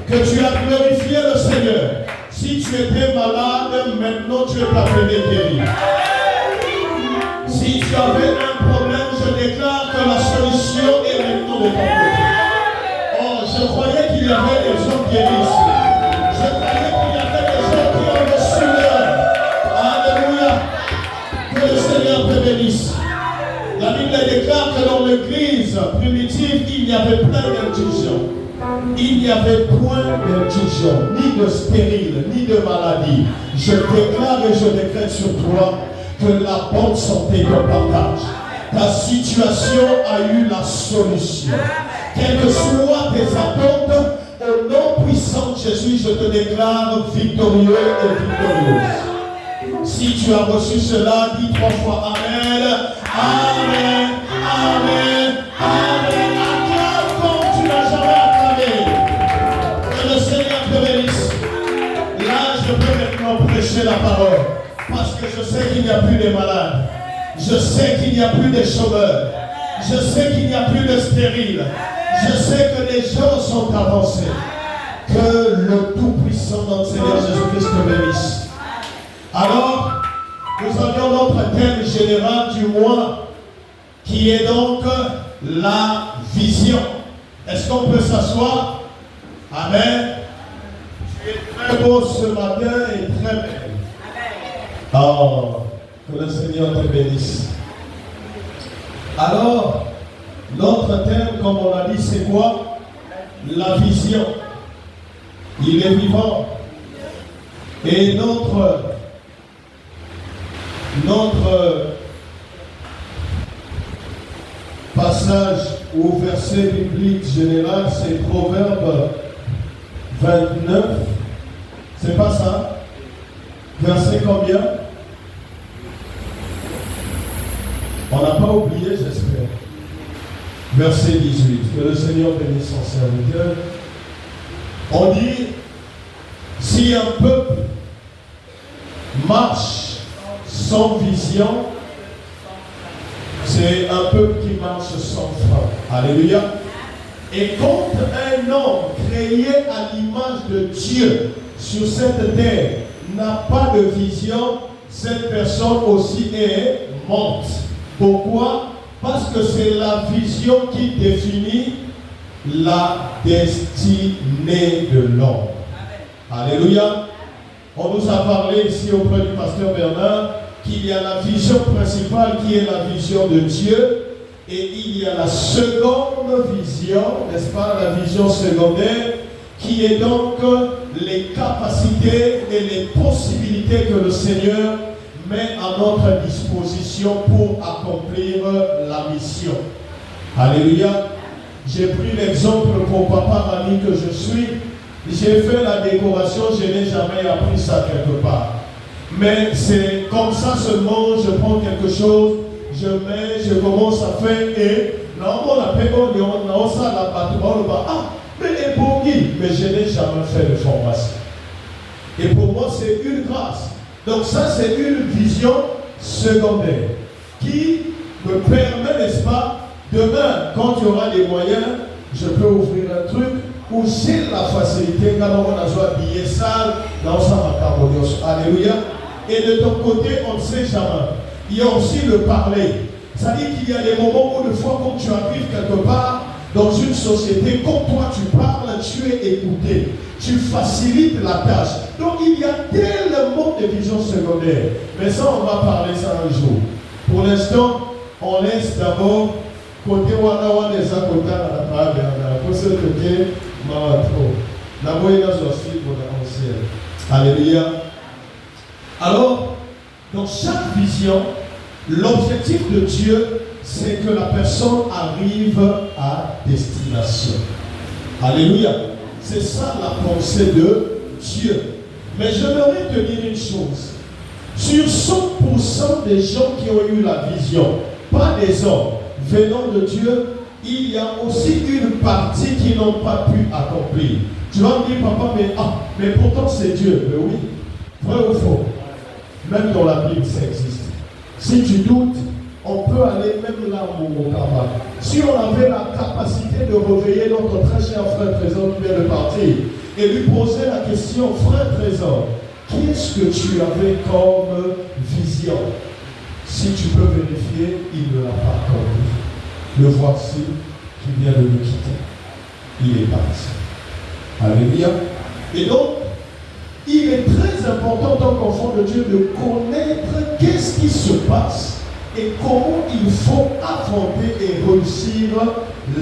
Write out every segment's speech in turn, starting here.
que tu as glorifié le Seigneur. Si tu étais malade, maintenant tu es appelé guéri. Si tu avais un problème, je déclare que la solution est maintenant de ton côté. Oh, je croyais qu'il y avait des gens guéris ici. Je croyais qu'il y avait des gens qui ont reçu l'heure. Alléluia. Que le Seigneur te bénisse. La Bible déclare que dans l'église primitive, il n'y avait plein d'indigestion. Il n'y avait point d'indigestion, ni de stérile, ni de maladie. Je déclare et je décrète sur toi que la bonne santé te partage. Ta situation a eu la solution. Quelles que soient tes attentes, au nom puissant de Jésus, je te déclare victorieux et victorieuse. Si tu as reçu cela, dis 3 fois Amen. Amen. Amen. Amen. Acclame comme tu n'as jamais acclamé. Que le Seigneur te bénisse. Là, je peux maintenant prêcher la parole. Parce que je sais qu'il n'y a plus de malades. Je sais qu'il n'y a plus de chômeurs. Je sais qu'il n'y a plus de stériles. Je sais que les gens sont avancés. Que le Tout-Puissant notre Seigneur Jésus-Christ te bénisse. Alors, nous avions notre thème général du mois qui est donc la vision. Est-ce qu'on peut s'asseoir? Amen. Tu es très beau ce matin et très belle. Oh, que le Seigneur te bénisse. Alors, notre thème, comme on l'a dit, c'est quoi? La vision. Il est vivant. Et notre passage ou verset biblique général, c'est Proverbe 29. C'est pas ça? Verset combien? On n'a pas oublié, j'espère. Verset 18. Que le Seigneur bénisse son serviteur. On dit, si un peuple marche sans vision, c'est un peuple qui marche sans frein. Alléluia. Et quand un homme créé à l'image de Dieu sur cette terre n'a pas de vision, cette personne aussi est morte. Pourquoi? Parce que c'est la vision qui définit la destinée de l'homme. Alléluia. On nous a parlé ici auprès du pasteur Bernard qu'il y a la vision principale qui est la vision de Dieu et il y a la seconde vision, n'est-ce pas, la vision secondaire qui est donc les capacités et les possibilités que le Seigneur met à notre disposition pour accomplir la mission. Alléluia. J'ai pris l'exemple pour papa Rami que je suis. J'ai fait la décoration, je n'ai jamais appris ça quelque part. Mais c'est comme ça seulement, je prends quelque chose, je mets, je commence à faire et normalement on appelle on ça la bâtiment, on va mais pour qui? Mais je n'ai jamais fait de formation. Et pour moi c'est une grâce. Donc ça c'est une vision secondaire qui me permet, n'est-ce pas, demain quand il y aura des moyens, je peux ouvrir un truc où j'ai la facilité, quand on a besoin de billets sales, dans sa macabonios. Alléluia. Et de ton côté, on ne sait jamais. Il y a aussi le parler. C'est-à-dire qu'il y a des moments où, des fois, quand tu arrives quelque part, dans une société, quand toi tu parles, tu es écouté. Tu facilites la tâche. Donc il y a tellement de visions secondaires. Mais ça, on va parler ça un jour. Pour l'instant, on laisse d'abord côté Wanawa des Akota à la table. Pour ce côté, Maratro. D'abord, il y a aussi pour l'ancienne. Alléluia. Alors, dans chaque vision, l'objectif de Dieu, c'est que la personne arrive à destination. Alléluia. C'est ça la pensée de Dieu. Mais j'aimerais te dire une chose. Sur 100% des gens qui ont eu la vision, pas des hommes, venant de Dieu, il y a aussi une partie qui n'ont pas pu accomplir. Tu vas me dire, papa, mais pourtant c'est Dieu. Mais oui, vrai ou faux? Même dans la Bible, ça existe. Si tu doutes, on peut aller même là où on va. Si on avait la capacité de réveiller notre très cher frère présent qui vient de partir, et lui posait la question, frère trésor, qu'est-ce que tu avais comme vision? Si tu peux vérifier, il ne l'a pas compris. Le voici qui vient de nous quitter. Il est parti. Alléluia. Et donc, il est très important, en tant qu'enfant de Dieu, de connaître qu'est-ce qui se passe et comment il faut affronter et réussir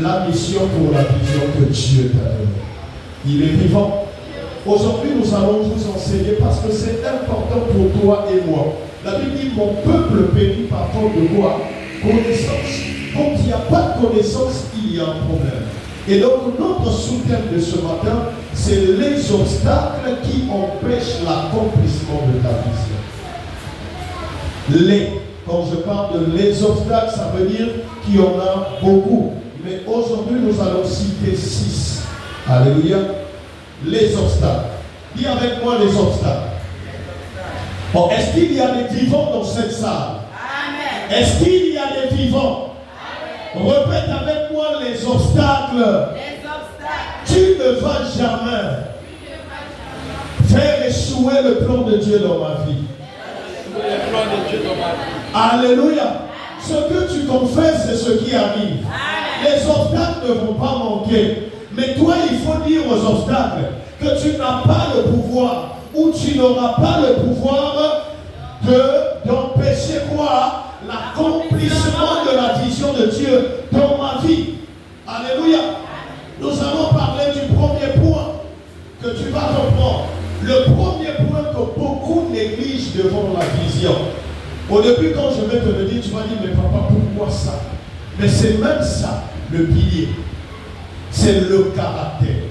la mission pour la vision que Dieu t'a donnée. Il est vivant. Aujourd'hui, nous allons vous enseigner parce que c'est important pour toi et moi. La Bible dit, mon peuple périt par faute de quoi? Connaissance. Quand il n'y a pas de connaissance, il y a un problème. Et donc, notre sous-thème de ce matin, c'est les obstacles qui empêchent l'accomplissement de ta vision. Quand je parle de les obstacles, ça veut dire qu'il y en a beaucoup. Mais aujourd'hui, nous allons citer 6. Alléluia. Les obstacles. Dis avec moi les obstacles. Bon, est-ce qu'il y a des vivants dans cette salle? Amen. Est-ce qu'il y a des vivants? Amen. Répète avec moi les obstacles. Les obstacles. Tu ne vas jamais faire échouer le plan de Dieu dans ma vie. Alléluia. Ce que tu confesses, c'est ce qui arrive. Amen. Les obstacles ne vont pas manquer. Mais toi, il faut dire aux obstacles que tu n'as pas le pouvoir ou tu n'auras pas le pouvoir d'empêcher quoi? L'accomplissement de la vision de Dieu dans ma vie. Alléluia. Nous allons parler du premier point que tu vas comprendre. Le premier point que beaucoup négligent devant la vision. Au début, quand je vais te le dire, tu vas dire, mais papa, pourquoi ça? Mais c'est même ça, le pilier. C'est le caractère.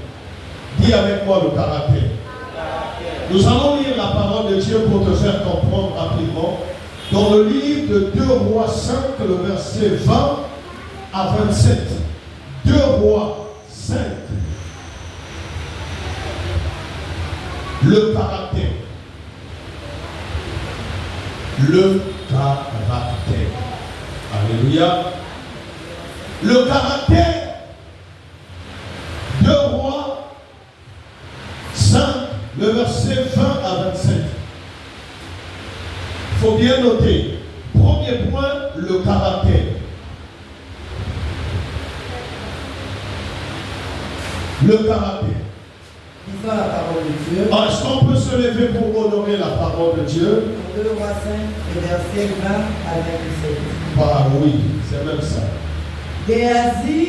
Dis avec moi le caractère. Nous allons lire la parole de Dieu pour te faire comprendre rapidement. Dans le livre de 2 Rois 5, le verset 20 à 27. 2 Rois 5. Le caractère. Le caractère. Alléluia. Le caractère. 2 Rois 5, le verset 20 à 27. Il faut bien noter. Premier point, le caractère. Le caractère. Lisons la parole de Dieu. Est-ce qu'on peut se lever pour honorer la parole de Dieu? 2 Rois 5, verset 20 à 27. Ah oui, c'est même ça. Géasi,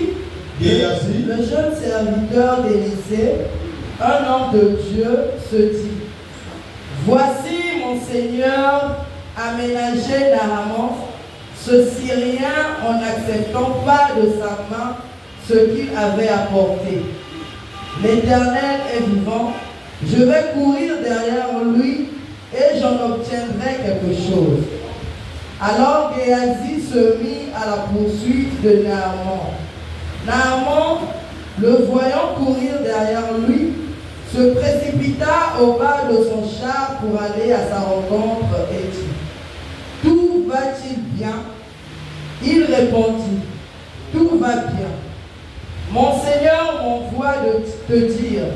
le jeune serviteur d'Élisée, un homme de Dieu, se dit: voici mon Seigneur aménagé Naaman, ce Syrien, en n'acceptant pas de sa main ce qu'il avait apporté. L'Éternel est vivant, je vais courir derrière lui et j'en obtiendrai quelque chose. Alors Géasi se mit à la poursuite de Naaman. Naaman, le voyant courir derrière lui, se précipita au bas de son char pour aller à sa rencontre et dit: tout va-t-il bien? Il répondit: tout va bien. Mon Seigneur m'envoie de te dire: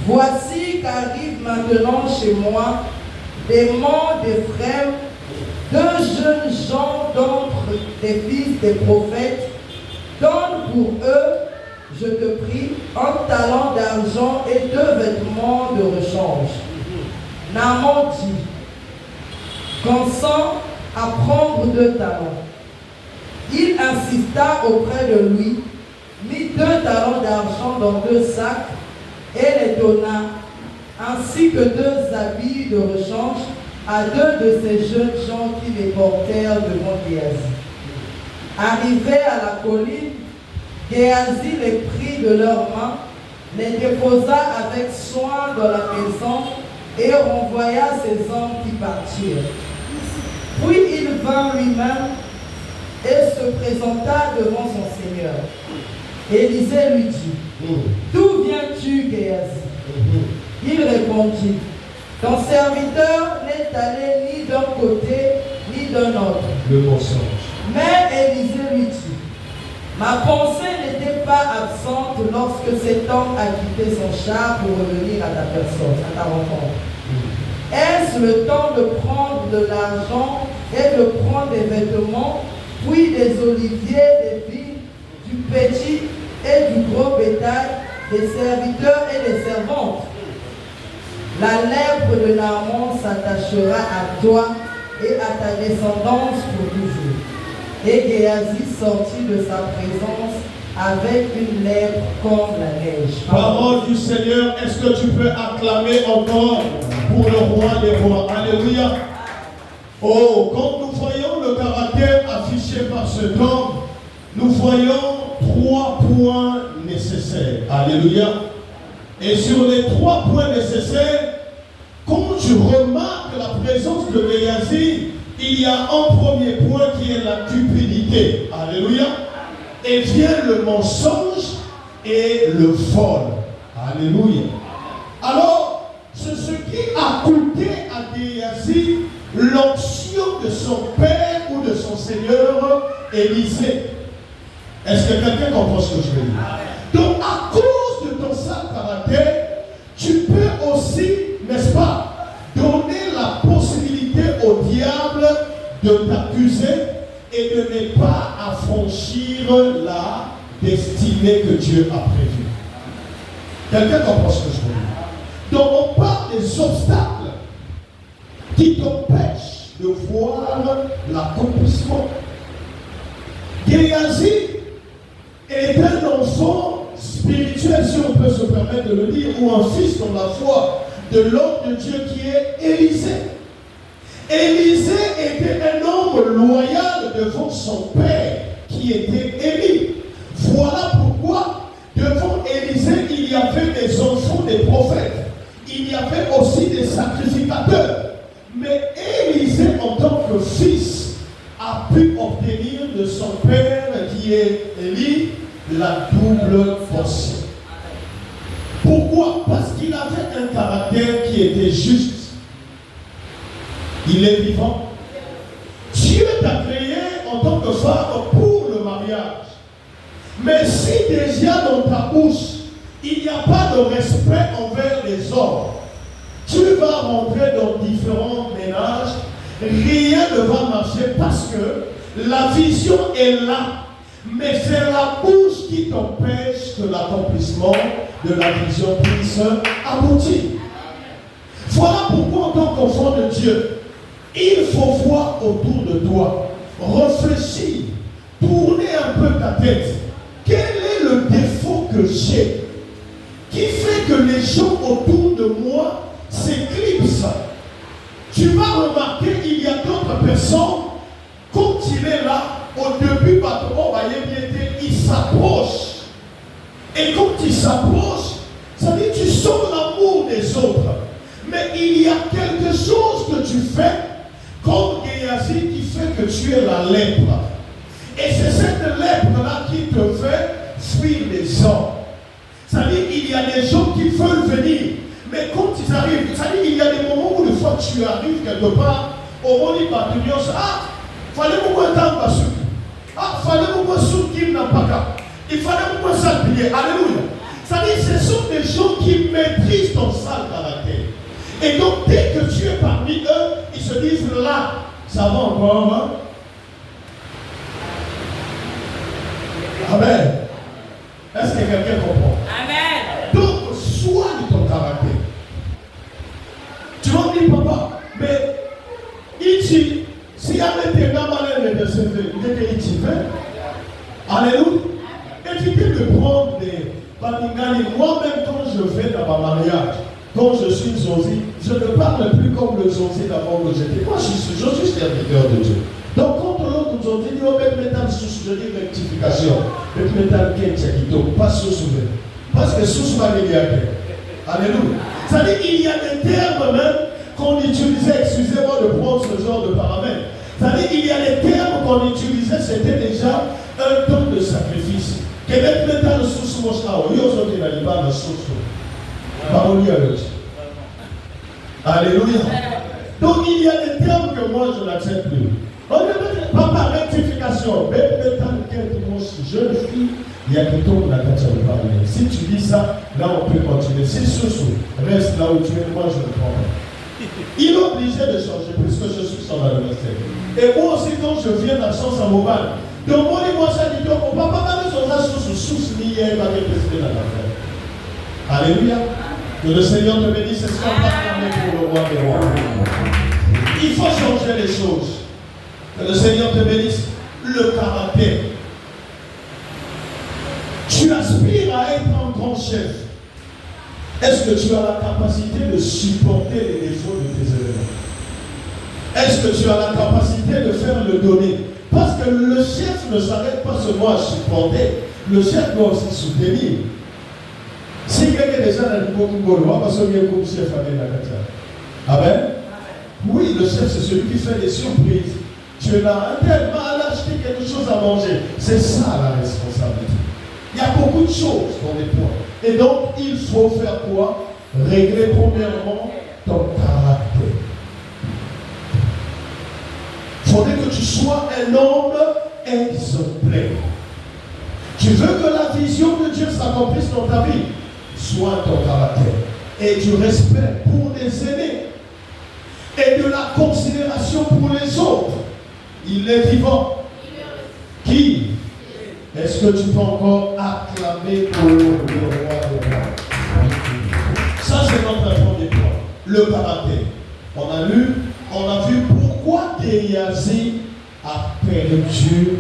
voici qu'arrivent maintenant chez moi des mans d'Éphraïm, 2 jeunes gens d'entre des fils des prophètes. Donne pour eux, je te prie, un talent d'argent et 2 vêtements de rechange. Naaman dit: consent à prendre 2 talents. Il insista auprès de lui, mit 2 talents d'argent dans 2 sacs et les donna, ainsi que 2 habits de rechange à 2 de ces jeunes gens qui les portèrent devant Géasi. Arrivés à la colline, Géasi les prit de leurs mains, les déposa avec soin dans la maison et renvoya ces hommes qui partirent. Puis il vint lui-même et se présenta devant son Seigneur. Élisée lui dit: d'où viens-tu, Géasi? Il répondit: ton serviteur n'est allé ni d'un côté ni d'un autre. Le mensonge. Mais Élisée lui dit: Ma pensée n'était pas absente lorsque cet homme a quitté son char pour revenir à ta personne, à ta rencontre. Est-ce le temps de prendre de l'argent et de prendre des vêtements, puis des oliviers, des vignes, du petit et du gros bétail, des serviteurs et des servantes? La lèpre de Naaman s'attachera à toi et à ta descendance pour toujours. Et Géasi sortit de sa présence avec une lèpre comme la neige. Parole du Seigneur, est-ce que tu peux acclamer encore pour le roi des rois? Alléluia. Oh, quand nous voyons le caractère affiché par cet homme, nous voyons 3 points nécessaires. Alléluia. Et sur les 3 points nécessaires, quand tu remarques la présence de Géasi, il y a un premier point qui est la cupidité. Alléluia. Et vient le mensonge et le vol. Alléluia. Alors, c'est ce qui a coûté à Géasi l'onction de son père ou de son seigneur Élisée. Est-ce que quelqu'un comprend ce que je veux dire? Donc, à cause de ton sale caractère, tu peux aussi, n'est-ce pas, donner la possibilité au diable de t'accuser et de ne pas affranchir la destinée que Dieu a prévue. Quelqu'un comprend ce que je veux dire? Donc on parle des obstacles qui t'empêchent de voir l'accomplissement. Géasi est un enfant spirituel, si on peut se permettre de le dire, ou un fils dans la foi de l'homme de Dieu qui est Élisée. Élisée était un homme loyal devant son père qui était Élie. Voilà pourquoi devant Élisée il y avait des enfants des prophètes. Il y avait aussi des sacrificateurs. Mais Élisée en tant que fils a pu obtenir de son père qui est Élie la double portion. Pourquoi? Parce qu'il avait un caractère qui était juste. Il est vivant. Dieu t'a créé en tant que femme pour le mariage. Mais si déjà dans ta bouche, il n'y a pas de respect envers les hommes, tu vas rentrer dans différents ménages, rien ne va marcher parce que la vision est là. Mais c'est la bouche qui t'empêche que l'accomplissement de la vision puisse aboutir. Voilà pourquoi en tant qu'enfant de Dieu, il faut voir autour de toi, réfléchir, tourner un peu ta tête. Quel est le défaut que j'ai qui fait que les gens autour de moi s'éclipsent? Tu vas remarquer qu'il y a d'autres personnes, quand il est là, au début, il s'approche. Et quand il s'approche, ça veut dire que tu sens l'amour des autres. Mais il y a quelque chose que tu fais, comme Géasi, qui fait que tu es la lèpre. Et c'est cette lèpre-là qui te fait fuir les gens. Ça veut dire qu'il y a des gens qui veulent venir. Mais quand ils arrivent, ça veut dire qu'il y a des moments où, des fois, tu arrives quelque part, au moment où tu dis, fallait beaucoup de temps passer. Fallait beaucoup de sous qui n'a pas qu'à. Il fallait beaucoup de s'appuyer. Alléluia. Ça veut dire que ce sont des gens qui maîtrisent ton sale caractère. Et donc, dès que tu es parmi eux, ils se disent là, ça va encore. Hein? Amen. Est-ce que quelqu'un comprend? Amen. Donc, soigne ton caractère. Tu vas me dire, papa, mais ici, si y avait des gamins de servir, il était ici. Alléluia. Évitez de prendre des baningani. Moi-même, quand je vais dans ma mariage, quand je suis Zosi, je ne parle plus comme le Zosi d'avant que j'étais. Moi, je suis serviteur de Dieu. Donc, quand l'autre nous dit, oh, je dis rectification. Pas sous-souver. Parce que sous-souver, il y a Alléluia. Ça veut dire qu'il y a des termes même qu'on utilisait, excusez-moi de prendre ce genre de paramètres. Ça veut dire qu'il y a des termes qu'on utilisait, c'était déjà un temps de sacrifice. Québec maintenant le sous-souver, il y a aujourd'hui la Liban le sous-souver. Alléluia. Donc il y a des termes que moi je n'accepte plus. Papa, rectification. génération, même maintenant quelques jeune fille, il y a qui tombe la carte de parler. Si tu dis ça, là on peut continuer. Si Soussou reste là où tu es, moi je le prends. Il est obligé de changer puisque je suis son adversaire. Et moi aussi, quand je viens d'absence à Mobile, donc moi ça dit donc, mon papa m'a son Soussou, Soussou n'y est pas détesté dans l'affaire. Alléluia. Que le Seigneur te bénisse, c'est ce qu'on va faire pour le roi des rois. Il faut changer les choses. Que le Seigneur te bénisse. Le caractère. Tu aspires à être un grand chef. Est-ce que tu as la capacité de supporter les défauts de tes éléments? Est-ce que tu as la capacité de faire le donner? Parce que le chef ne s'arrête pas seulement à supporter. Le chef doit aussi soutenir. Si quelqu'un déjà dans le monde, on va passer comme chef avec la Katia. Amen. Oui, le chef, c'est celui qui fait des surprises. Tu es là, un tel va acheter quelque chose à manger. C'est ça la responsabilité. Il y a beaucoup de choses dans les points. Et donc, il faut faire quoi? Régler premièrement ton caractère. Il faudrait que tu sois un homme exemplaire. Tu veux que la vision de Dieu s'accomplisse dans ta vie? Sois ton caractère. Et du respect pour les aînés. Et de la considération pour les autres. Il est vivant. Qui? Est-ce que tu peux encore acclamer pour le roi des rois? Ça, c'est notre premier point. Le caractère. On a vu pourquoi Géhazi a perdu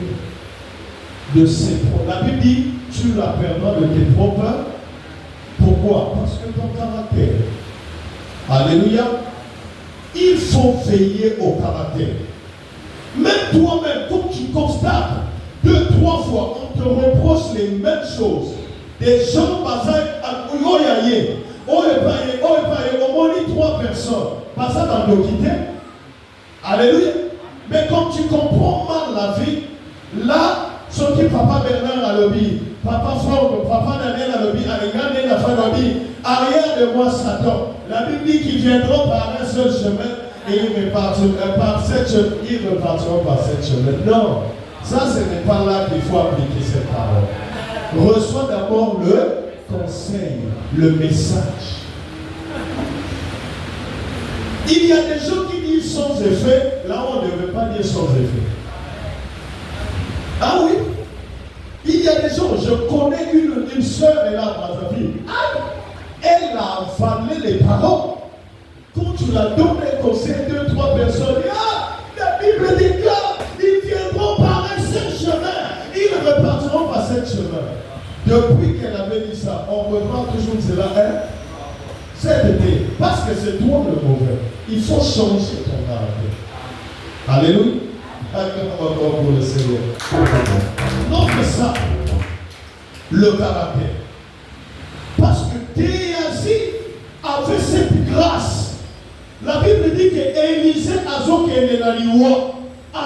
de ses propres. La Bible dit, tu la perdras de tes propres. Pourquoi? Parce que ton caractère. Alléluia. Il faut veiller au caractère. Même toi-même, quand tu constates 2-3 fois, on te reproche les mêmes choses. Des gens basés à Oyoyaye, Oyepaye, au moins 3 personnes. Pas ça dans le quitter. Alléluia. Mais quand tu comprends mal la vie, là, ce qui papa Bernard a lobby, papa Franck, papa Daniel a lobby, Alexandre la fin lobby, arrière de moi Satan. La Bible dit qu'ils viendront par un seul chemin et ils repartiront par cette chemin. Non, ça ce n'est pas là qu'il faut appliquer cette parole. Reçois d'abord le conseil, le message. Il y a des gens qui disent sans effet, là on ne veut pas dire sans effet. Ah oui, il y a des gens, je connais une soeur, elle a dans sa vie. Elle a avalé les paroles. Quand tu la donnes un conseil, 2-3 personnes, la Bible dit qu'ils viendront par un seul chemin. Ils repartiront par ce chemin. Depuis qu'elle avait dit ça, on reprend toujours cela, cet été, parce que c'est toi le mauvais. Il faut changer ton caractère. Alléluia. Encore pour le Seigneur. Non, mais ça, le caractère. Parce que Géhazi avait cette grâce. La Bible dit que Élisée a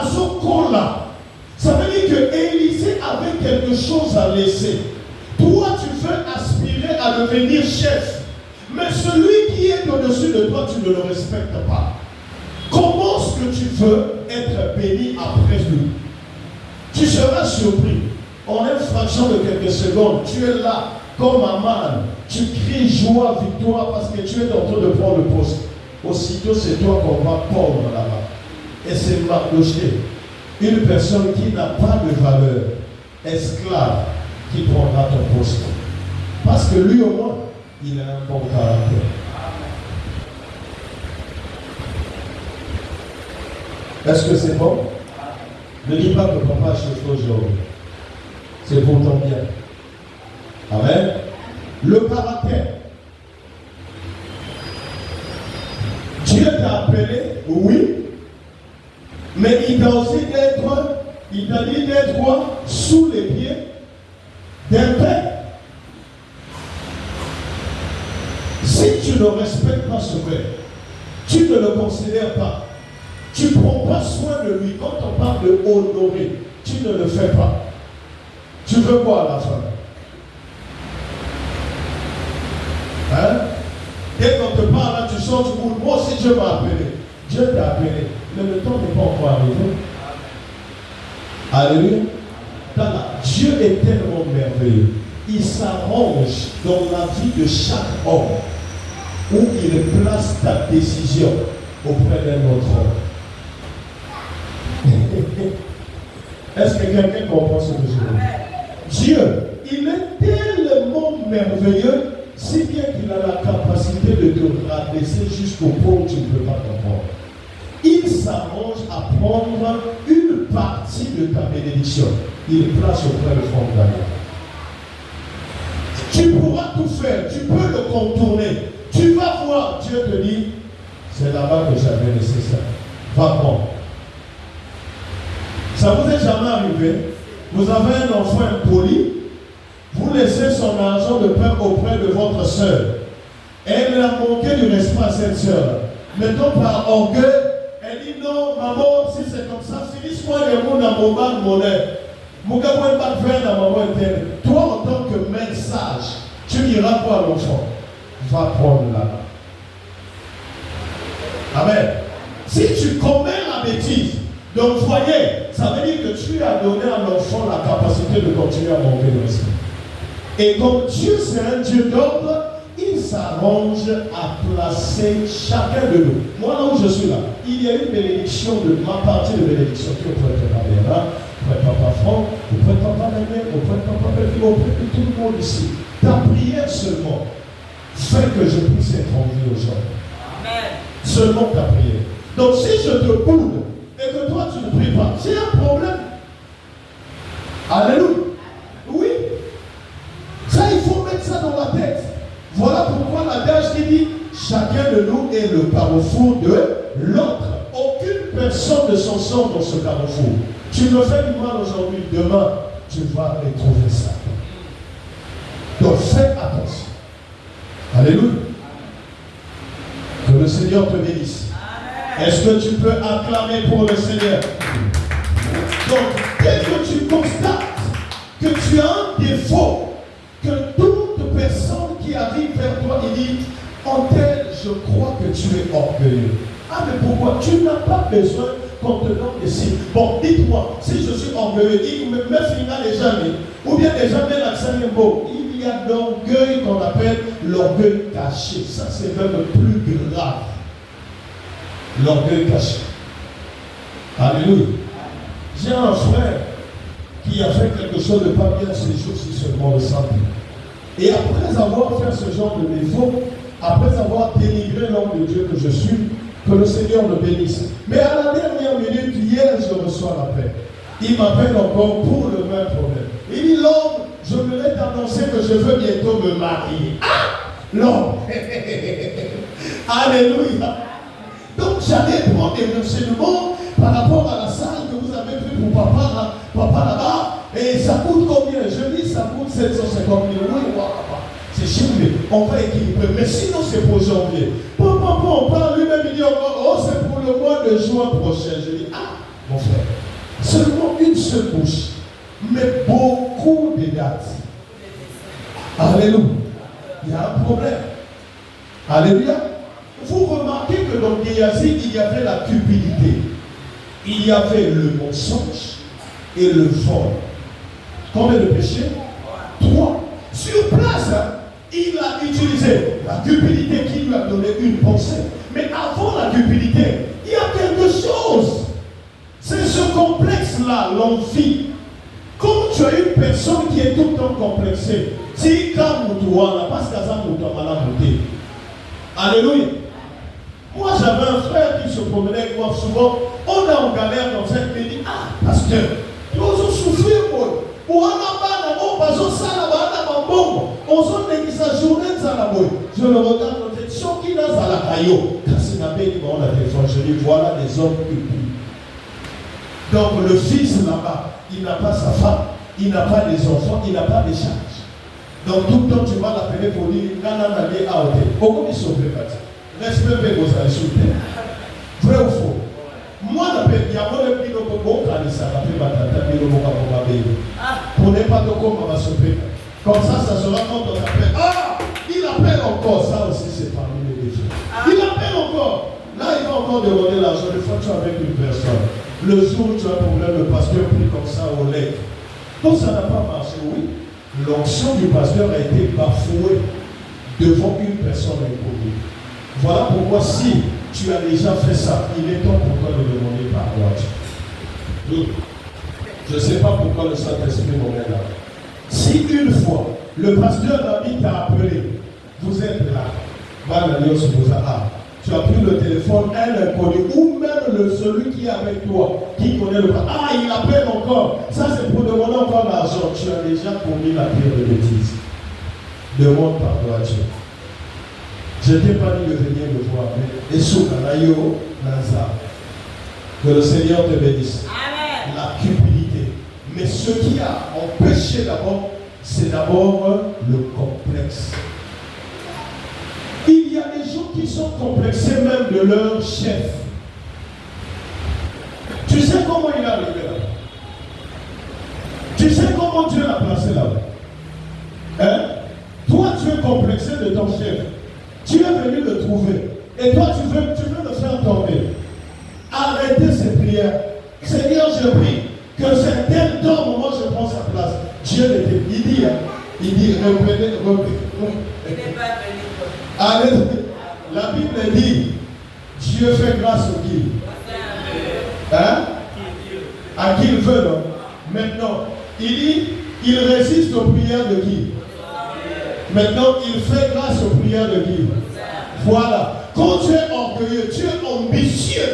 Azokola. Ça veut dire que Élisée avait quelque chose à laisser. Toi, tu veux aspirer à devenir chef. Mais celui qui est au-dessus de toi, tu ne le respectes pas. Comment est-ce que tu veux être béni après lui? Tu seras surpris. En une fraction de quelques secondes, tu es là comme un man. Tu cries joie, victoire parce que tu es en train de prendre le poste. Aussitôt, c'est toi qu'on va pondre là-bas. Et c'est Mardoché, une personne qui n'a pas de valeur, esclave, qui prendra ton poste. Parce que lui au moins, il a un bon caractère. Est-ce que c'est bon? Ne dis pas que papa chauffe aujourd'hui. C'est pour ton bien. Amen. Le caractère. Dieu t'a appelé, oui, mais il t'a aussi dit d'être sous les pieds d'un père. Si tu ne respectes pas ce père, tu ne le considères pas, tu ne prends pas soin de lui. Quand on parle de honorer, tu ne le fais pas. Tu veux quoi à la fin? Hein? Dès qu'on te parle, là, tu sors du monde. Moi aussi, Dieu m'a appelé. Dieu t'a appelé. Mais le temps n'est pas encore arrivé. Alléluia. Dieu est tellement merveilleux. Il s'arrange dans la vie de chaque homme où il place ta décision auprès d'un autre homme. Est-ce que quelqu'un comprend ce que je veux dire? Dieu, il est tellement merveilleux, si bien qu'il a la capacité de te rabaisser jusqu'au point où tu ne peux pas comprendre. Il s'arrange à prendre une partie de ta bénédiction. Il place auprès de front d'amour. Tu pourras tout faire, tu peux le contourner. Tu vas voir, Dieu te dit, c'est là-bas que j'avais laissé ça. Va prendre. Ça vous est jamais arrivé? Vous avez un enfant impoli, vous laissez son argent de pain auprès de votre soeur. Elle a manqué du respect à cette soeur. Mettons par orgueil, elle dit non, maman, si c'est comme ça, finisse-moi les mots dans mon bas de monnaie. Mon gars, moi, pas de faire dans maman interne. Toi, en tant que mec sage, tu diras quoi à l'enfant? Va prendre là-bas. Amen. Si tu commets la bêtise, donc voyez, ça veut dire que tu as donné à l'enfant la capacité de continuer à manquer de respect. Et comme Dieu c'est un Dieu d'ordre, il s'arrange à placer chacun de nous. Moi là où je suis là, il y a une bénédiction de ma partie de bénédiction qui est auprès de Papa Bernard, auprès de Papa Franck, auprès de Papa Daniel, auprès de Papa Belfie, auprès de tout le monde ici. Ta prière seulement fait que je puisse être en vie aujourd'hui. Amen. Seulement ta prière. Donc si je te boude et que toi tu ne pries pas, c'est un problème. Alléluia. Oui. Ça, il faut mettre ça dans la tête. Voilà pourquoi l'adage qui dit chacun de nous est le carrefour de l'autre. Aucune personne ne s'en sort dans ce carrefour. Tu me fais du mal aujourd'hui, demain, tu vas retrouver ça. Donc fais attention. Alléluia. Que le Seigneur te bénisse. Est-ce que tu peux acclamer pour le Seigneur? Donc, dès que tu constates que tu as un défaut, que toute personne qui arrive vers toi et dit, en tel, je crois que tu es orgueilleux. Ah, mais pourquoi? Tu n'as pas besoin qu'on te donne des signes. Bon, dites-moi, si je suis orgueilleux, dites-moi, me finira les jamais, ou bien les jamais l'accent est beau. Il y a l'orgueil qu'on appelle l'orgueil caché. Ça, c'est même plus grave. L'orgueil caché. Alléluia. J'ai un frère qui a fait quelque chose de pas bien ces jours-ci seulement le samedi. Et après avoir fait ce genre de défaut, après avoir dénigré l'homme de Dieu que je suis, que le Seigneur me bénisse. Mais à la dernière minute, hier, je reçois l'appel. Il m'appelle encore pour le même problème. Il dit, l'homme, je voudrais t'annoncer que je veux bientôt me marier. Ah! L'homme. Alléluia. Donc j'allais prendre des renseignements par rapport à la salle que vous avez pris pour papa là-bas. Et ça coûte combien? Je dis ça coûte 750 000 €. Oui, c'est cher, mais on va équilibrer. Mais sinon c'est pour janvier. Papa, on parle lui-même, il dit encore, oh c'est pour le mois de juin prochain. Je dis, ah mon frère, seulement une seule bouche, mais beaucoup de dates. Alléluia. Il y a un problème. Alléluia. Vous remarquez que dans Géasi, il y avait la cupidité. Il y avait le mensonge et le vol. Combien de péchés? 3. Sur place, il a utilisé la cupidité qui lui a donné une pensée. Mais avant la cupidité, il y a quelque chose. C'est ce complexe-là, l'envie. Comme tu as une personne qui est tout le temps complexée, si quand toi, la passe casa malade. Alléluia. Moi, j'avais un frère qui se promenait avec moi souvent. On est en galère dans cette midi. Ah, pasteur, nous avons souffert, moi. On a sa journée de Salamoy. Je le regarde dans cette chose qui n'a pas la caillou. Car c'est la paix qui m'a la téléphone. Je dis, voilà des hommes qui prient. Donc, le fils là-bas, il n'a pas sa femme, il n'a pas des enfants, il n'a pas des charges. Donc, tout le temps, tu vas l'appeler pour dire, Nana Nagé a ôté. Pourquoi il sauve pas? Respect vos insultés. Vrai ou faux? Moi, il y a mon ami qui ça pour ne pas te sauver. Comme ça sera quand on appelle. Ah, il appelle encore. Ça aussi, c'est parmi les défis. Il appelle encore. Là, il va encore demander l'argent. Des fois, tu es avec une personne. Le jour où tu as un problème, le pasteur prie comme ça aux lèvres. Donc ça n'a pas marché, oui. L'onction du pasteur a été bafouée devant une personne inconnue. Voilà pourquoi si tu as déjà fait ça, il est temps pour toi de demander pardon à Dieu. Je ne sais pas pourquoi le Saint-Esprit m'emmène là. Si une fois, le pasteur ami t'a appelé, vous êtes là, tu as pris le téléphone, un inconnu, ou même celui qui est avec toi, qui connaît le pasteur. Ah, il appelle encore. Ça, c'est pour demander encore l'argent. Tu as déjà commis la pire de bêtise. Demande pardon à Dieu. Je ne t'ai pas dit de venir me voir, mais que le Seigneur te bénisse. Amen. La cupidité. Mais ce qui a empêché d'abord, c'est d'abord le complexe. Il y a des gens qui sont complexés même de leur chef. Tu sais comment il est arrivé là? Tu sais comment Dieu l'a placé là? Hein? Toi, tu es complexé de ton chef. Tu es venu le trouver. Et toi, tu veux le faire tomber. Arrêtez ces prières. Seigneur, je prie que c'est tel temps moment je prends sa place. Dieu l'était. Il dit, reprenez. Il n'est pas venu. Allez, la Bible dit, Dieu fait grâce au qui? Hein? À qui il veut, non? Maintenant, il dit, il résiste aux prières de qui? Maintenant, il fait grâce aux prières de qui? Voilà. Quand tu es orgueilleux, tu es ambitieux.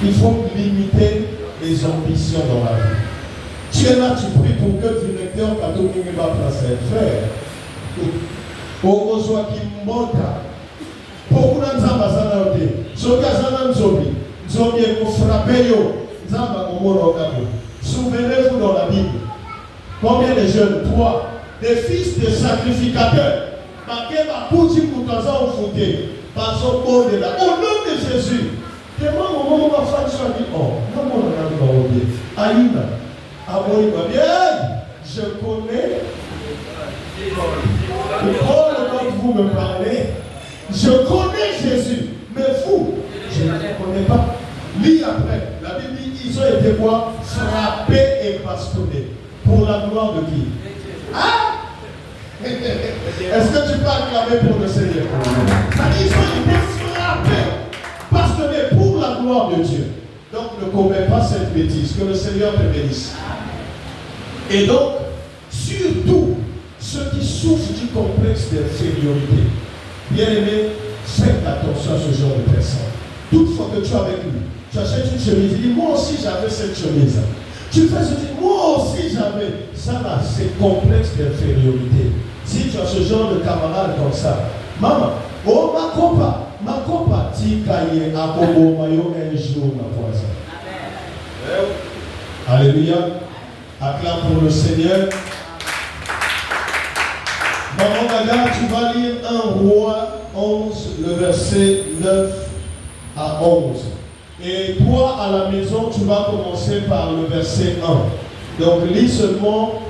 Il faut limiter les ambitions dans la vie. Tu es là, tu pries pour que le directeur catholique va placer. Frère, pour qu'on soit qui monte, pour qu'on ait un bazar, souvenez-vous dans la Bible. Combien de jeunes? 3. Des fils de sacrificateurs. Au nom de Jésus. Demande au moment où ma femme soit dit, oh, non, non, Aïna, je connais. Quand vous me parlez, je connais Jésus, mais vous, je ne le connais pas. Lis après, la Bible dit, ils ont été quoi? Frappés et bastonnés. Pour la gloire de qui? Ah! Est-ce que tu peux acclamer pour le Seigneur? Ils ont été frappés, bastonnés pour la gloire de Dieu. Donc ne commets pas cette bêtise. Que le Seigneur te bénisse. Et donc, surtout, ceux qui souffrent du complexe d'infériorité, bien aimé, faites attention à ce genre de personnes. Toutefois que tu es avec lui, tu achètes une chemise, il dit, moi aussi j'avais cette chemise. Tu fais ce type, moi aussi j'avais. Ça là, c'est complexe d'infériorité. Si tu as ce genre de camarade comme ça, maman, oh ma copa, tikaye akobo mayo un jour ma voisin. Alléluia. Acclame pour le Seigneur. Maman Gaga, tu vas lire 1 Roi 11, le verset 9 à 11. Et toi, à la maison, tu vas commencer par le verset 1. Donc, lis seulement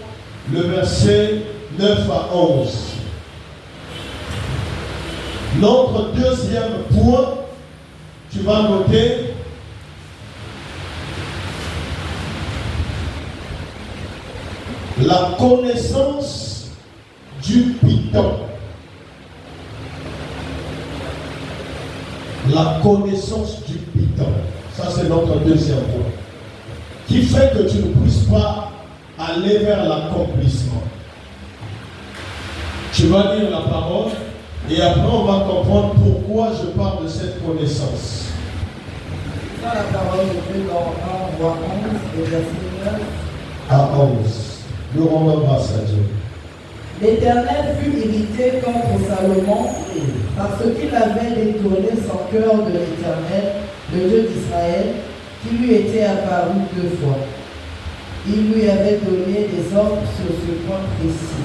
le verset 9 à 11. Notre deuxième point, tu vas noter la connaissance du Python. La connaissance du Python. Ça, c'est notre deuxième point. Qui fait que tu ne puisses pas aller vers l'accomplissement. Tu vas lire la parole et après on va comprendre pourquoi je parle de cette connaissance. Ça, la parole de Dieu dans 1 Roi 11, verset 9 à 11. Nous rendons grâce à Dieu. L'Éternel fut irrité contre Salomon parce qu'il avait détourné son cœur de l'Éternel, le Dieu d'Israël, qui lui était apparu 2 fois. Il lui avait donné des ordres sur ce point précis.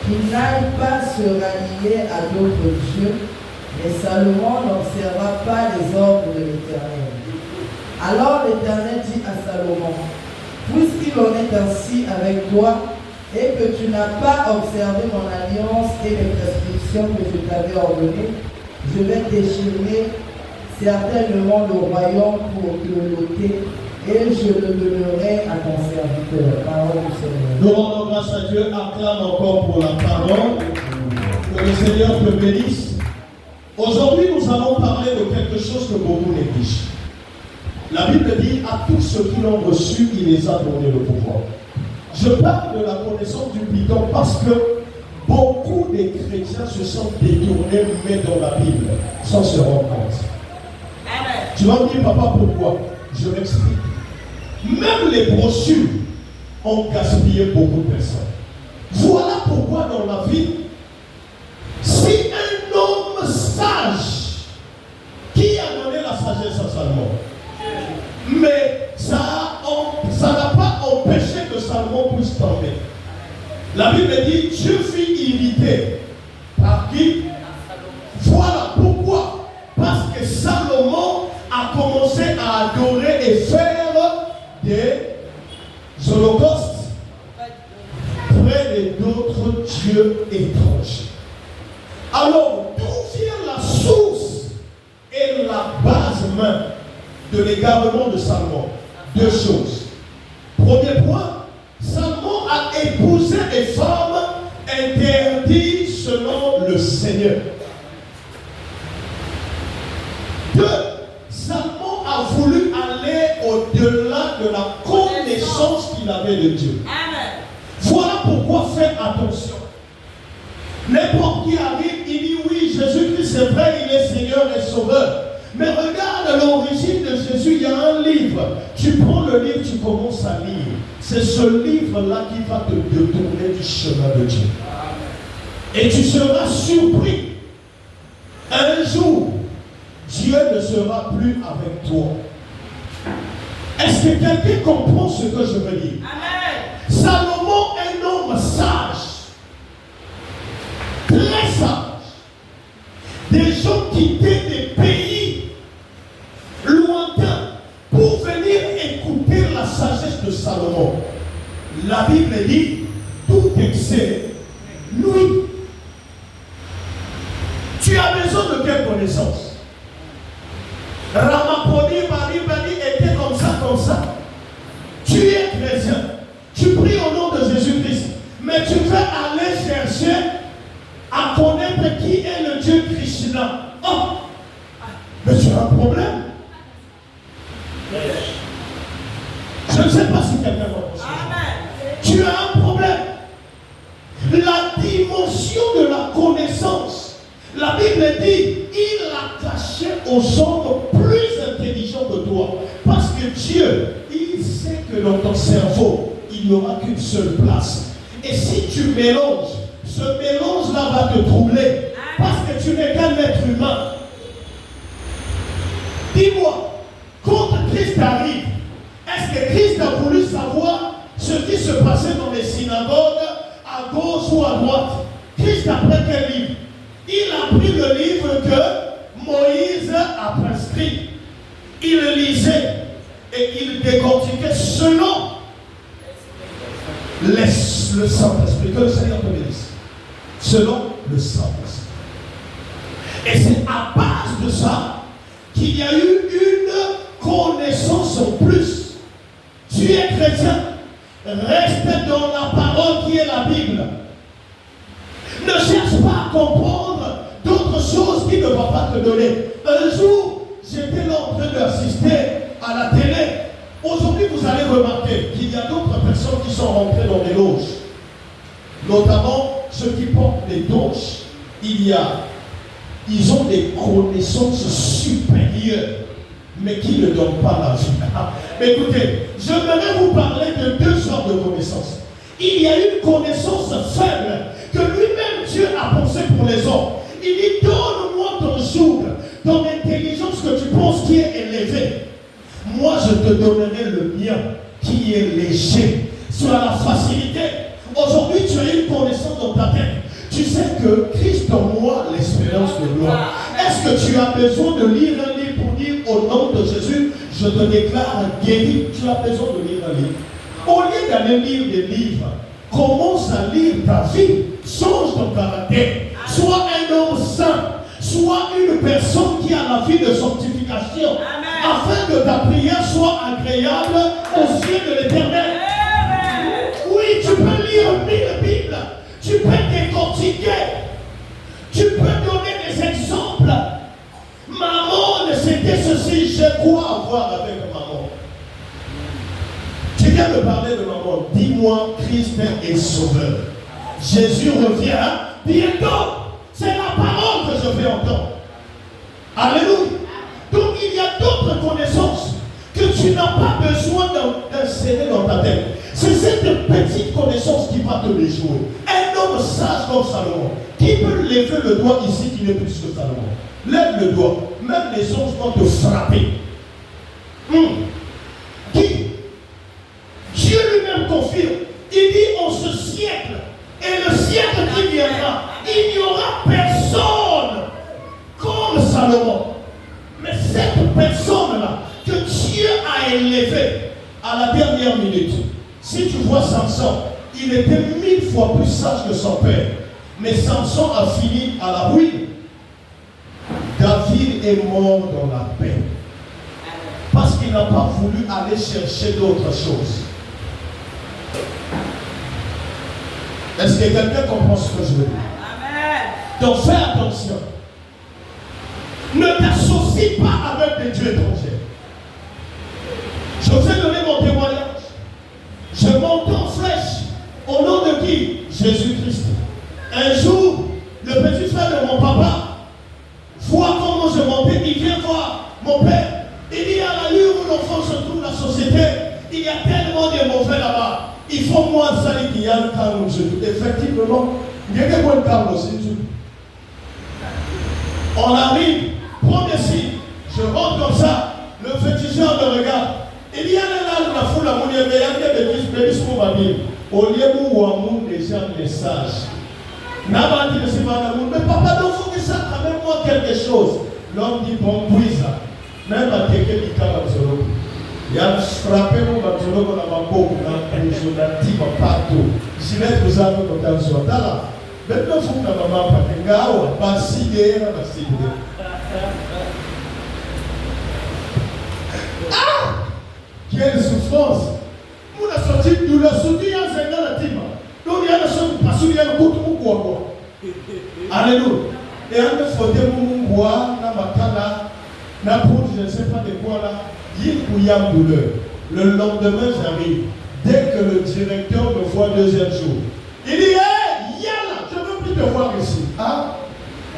Qu'il n'aille pas se rallier à d'autres dieux, mais Salomon n'observa pas les ordres de l'Éternel. Alors l'Éternel dit à Salomon, puisqu'il en est ainsi avec toi, et que tu n'as pas observé mon alliance et mes prescriptions que je t'avais ordonnées, je vais déchirer certainement le royaume pour te l'ôter, et je le donnerai à ton serviteur. Parole du Seigneur. Nous rendons grâce à Dieu, acclame encore pour la parole. Que le Seigneur te bénisse. Aujourd'hui, nous allons parler de quelque chose que beaucoup négligent. La Bible dit à tous ceux qui l'ont reçu, il les a donné le pouvoir. Je parle de la connaissance du bidon parce que beaucoup de chrétiens se sont détournés, mais dans la Bible, sans se rendre compte. Tu vas me dire, papa, pourquoi? Je m'explique. Même les brochures ont gaspillé beaucoup de personnes. Voilà pourquoi dans la vie, si un homme sage, qui a donné la sagesse à Salomon, mais ça n'a pas empêché que Salomon puisse tomber. La Bible dit, Dieu fut irrité. Par qui? Voilà pourquoi. Parce que Salomon a commencé à adorer et faire des holocaustes près d'autres dieux étrangers. Alors, d'où vient la source et la base même de l'égarement de Salomon? Deux choses. Premier point, Salomon a épousé des femmes interdites selon le Seigneur. Deux, Salomon a voulu aller au-delà de la connaissance qu'il avait de Dieu. Amen. Voilà pourquoi faites attention. N'importe qui arrive, il dit oui, Jésus-Christ c'est vrai, il est Seigneur et Sauveur. Mais regarde l'origine de Jésus, il y a un livre. Tu prends le livre, tu commences à lire. C'est ce livre-là qui va te détourner du chemin de Dieu. Et tu seras surpris. Un jour, Dieu ne sera plus avec toi. Est-ce que quelqu'un comprend ce que je veux dire? Amen. Salomon, un homme sage, très sage, des gens quittaient des pays lointains pour venir écouter la sagesse de Salomon. La Bible dit, tout excès nuit. Tu as besoin de quelle connaissance? Ramapodi Bari était comme ça. Tu es chrétien. Tu pries au nom de Jésus-Christ. Mais tu veux aller chercher à connaître qui est le Dieu Krishna. Oh! Mais tu as un problème. Je ne sais pas si quelqu'un va penser. Tu as un problème. La dimension de la connaissance. La Bible dit, il a caché aux hommes plus intelligents que toi. Parce que Dieu, il sait que dans ton cerveau, il n'y aura qu'une seule place. Et si tu mélanges, ce mélange-là va te troubler. Parce que tu n'es qu'un être humain. Dis-moi, quand Christ arrive, est-ce que Christ a voulu savoir ce qui se passait dans les synagogues, à gauche ou à droite? Christ a pris quel livre? Il a pris le livre que Moïse a prescrit. Il le lisait et il décortiquait selon le Saint-Esprit. Que le Seigneur te bénisse. Selon le Saint-Esprit. Et c'est à base de ça qu'il y a eu une connaissance en plus. Tu es chrétien, reste dans la parole qui est la Bible. Ne cherche pas à comprendre d'autres choses qui ne vont pas te donner. Un jour, j'étais là en train d'assister à la télé. Aujourd'hui, vous allez remarquer qu'il y a d'autres personnes qui sont rentrées dans les loges. Notamment ceux qui portent des doges. Ils ont des connaissances supérieures, mais qui ne donnent pas la vie. Mais écoutez, j'aimerais vous parler de deux sortes de connaissances. Il y a une connaissance faible que lui-même Dieu a pensé pour les hommes. Il dit, donne-moi ton jour, ton intelligence que tu penses qui est élevée. Moi, je te donnerai le mien qui est léger. Sur la facilité. Aujourd'hui, tu as une connaissance dans ta tête. Tu sais que Christ en moi, l'espérance de gloire. Est-ce que tu as besoin de lire un livre pour dire au nom de Jésus, je te déclare guéri? Tu as besoin de lire un livre. Au lieu d'aller lire des livres, commence à lire ta vie. Change ton caractère. Sois un homme saint. sois une personne qui a la vie de sanctification. Amen. Afin que ta prière soit agréable aux yeux de l'Éternel. Oui, tu peux lire 1000 Bibles. Tu peux décortiquer. Tu peux donner des exemples. Maman, c'était ceci. J'ai quoi à voir avec maman? Tu viens me parler de maman. Dis-moi, Christ est sauveur. Jésus revient bientôt. C'est la parole que je vais entendre. Alléluia. Donc il y a d'autres connaissances que tu n'as pas besoin d'insérer dans ta tête. C'est cette petite connaissance qui va te les jouer. Un homme sage comme Salomon. Qui peut lever le doigt ici qui n'est plus que Salomon? Lève le doigt. Même les anges vont te frapper. Qui? Dieu lui-même confirme. Il dit en ce siècle et le siècle qui viendra, il n'y aura personne comme Salomon. Mais cette personne-là que Dieu a élevée à la dernière minute, si tu vois Samson, il était 1000 fois plus sage que son père. Mais Samson a fini à la ruine. David est mort dans la paix. Parce qu'il n'a pas voulu aller chercher d'autres choses. Est-ce que quelqu'un comprend ce que je veux dire? Amen. Donc fais attention. Ne t'associe pas avec des dieux étrangers. Je vous ai donné mon témoignage. Je monte en flèche. Au nom de qui? Jésus-Christ. Un jour, le petit frère de mon papa voit comment je montais. Il vient voir mon père. Il dit à l'allure où l'enfant se trouve dans la société, il y a tellement de mauvais là-bas. Il faut moins ça qu'il y a le calme. Effectivement, il y a des bons calmes aussi. On arrive, premier signe, je rentre comme ça, le féticheur me regarde. Il y a là la foule à mon yeux, mais il y a des bébés sur ma vie. Au lieu où on des gens les sages. N'a dit c'est pas l'amour, mais papa, il faut que ça amène moi quelque chose. L'homme dit bon, puis ça. Même à quelqu'un qui parle absolument. Il y a frappé mon absolument qu'on a ma peau, on a dit partout. Si les vous avez comme dans ce là, maintenant il faut que la maman parte un gars ou pas si derrière la si derrière. Ah! Quelle souffrance! Nous avons sorti de la soutien à ce gars-là. Donc il y a des choses qui passent, il y a des choses qui passent. Alléluia. Et on a fauté mon bois, na makala, na poudre, je ne sais pas de quoi là. Il y a une douleur. Le lendemain, j'arrive. Dès que le directeur me voit deuxième jour, il dit, hey, yalla, je ne veux plus te voir ici. Ah,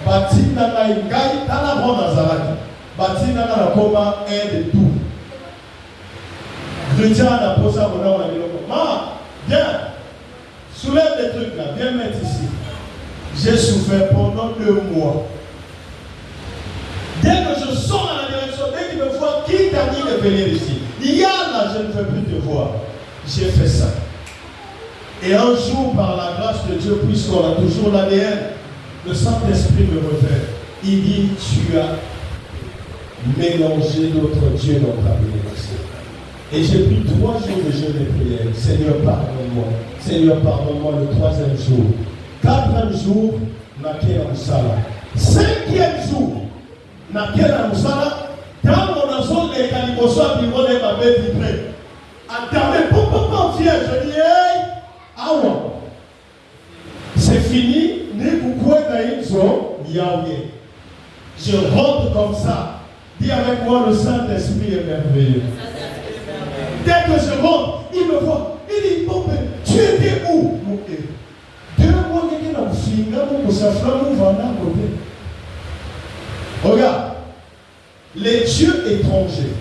Bati nana ingai, tana bon Nazareth. Bati nana la coma aide tout. Chrétien a posé à mon nom, on a dit, viens, soulève des trucs là, viens mettre ici. J'ai souffert pendant 2 mois. Dès que je sors dans la direction, dès qu'il me voit, qui t'a dit de venir ici? Il y a là, je ne veux plus te voir. J'ai fait ça. Et un jour, par la grâce de Dieu, puisqu'on a toujours l'ADN, le Saint-Esprit me révèle. Il dit, tu as mélangé d'autres dieux dans ta bénédiction. Et j'ai pris 3 jours de jeûne et prière. Seigneur, pardonne-moi. Seigneur, pardonne-moi le 3e jour. 4e jour, Nakela Moussala. 5e jour, Nakela Moussala. Dans mon zone de Calibosa, qui vont être avec vibré. Entamé, pom, fier. Je dis, hey, awa. C'est fini. Ni pourquoi Naïmzo, Yahweh. Je rentre comme ça. Dis avec moi, le Saint-Esprit est merveilleux. Dès que je rentre, il me voit. Il dit, bon, tu étais où? 2 mois, il y a un film, pour ça, regarde, les dieux étrangers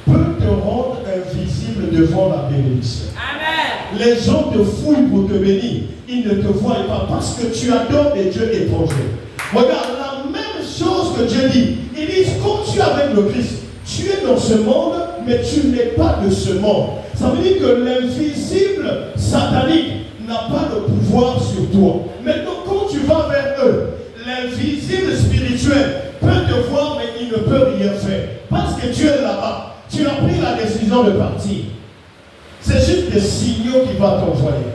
peuvent te rendre invisible devant la bénédiction. Amen. Les gens te fouillent pour te bénir. Ils ne te voient pas parce que tu adores des dieux étrangers. Regarde, la même chose que Dieu dit. Il dit, quand tu es avec le Christ, tu es dans ce monde, mais tu n'es pas de ce monde. Ça veut dire que l'invisible satanique n'a pas le pouvoir sur toi. Maintenant, quand tu vas vers eux, l'invisible spirituel peut te voir, mais il ne peut rien faire. Parce que tu es là-bas. Tu as pris la décision de partir. C'est juste des signaux qu'il va t'envoyer.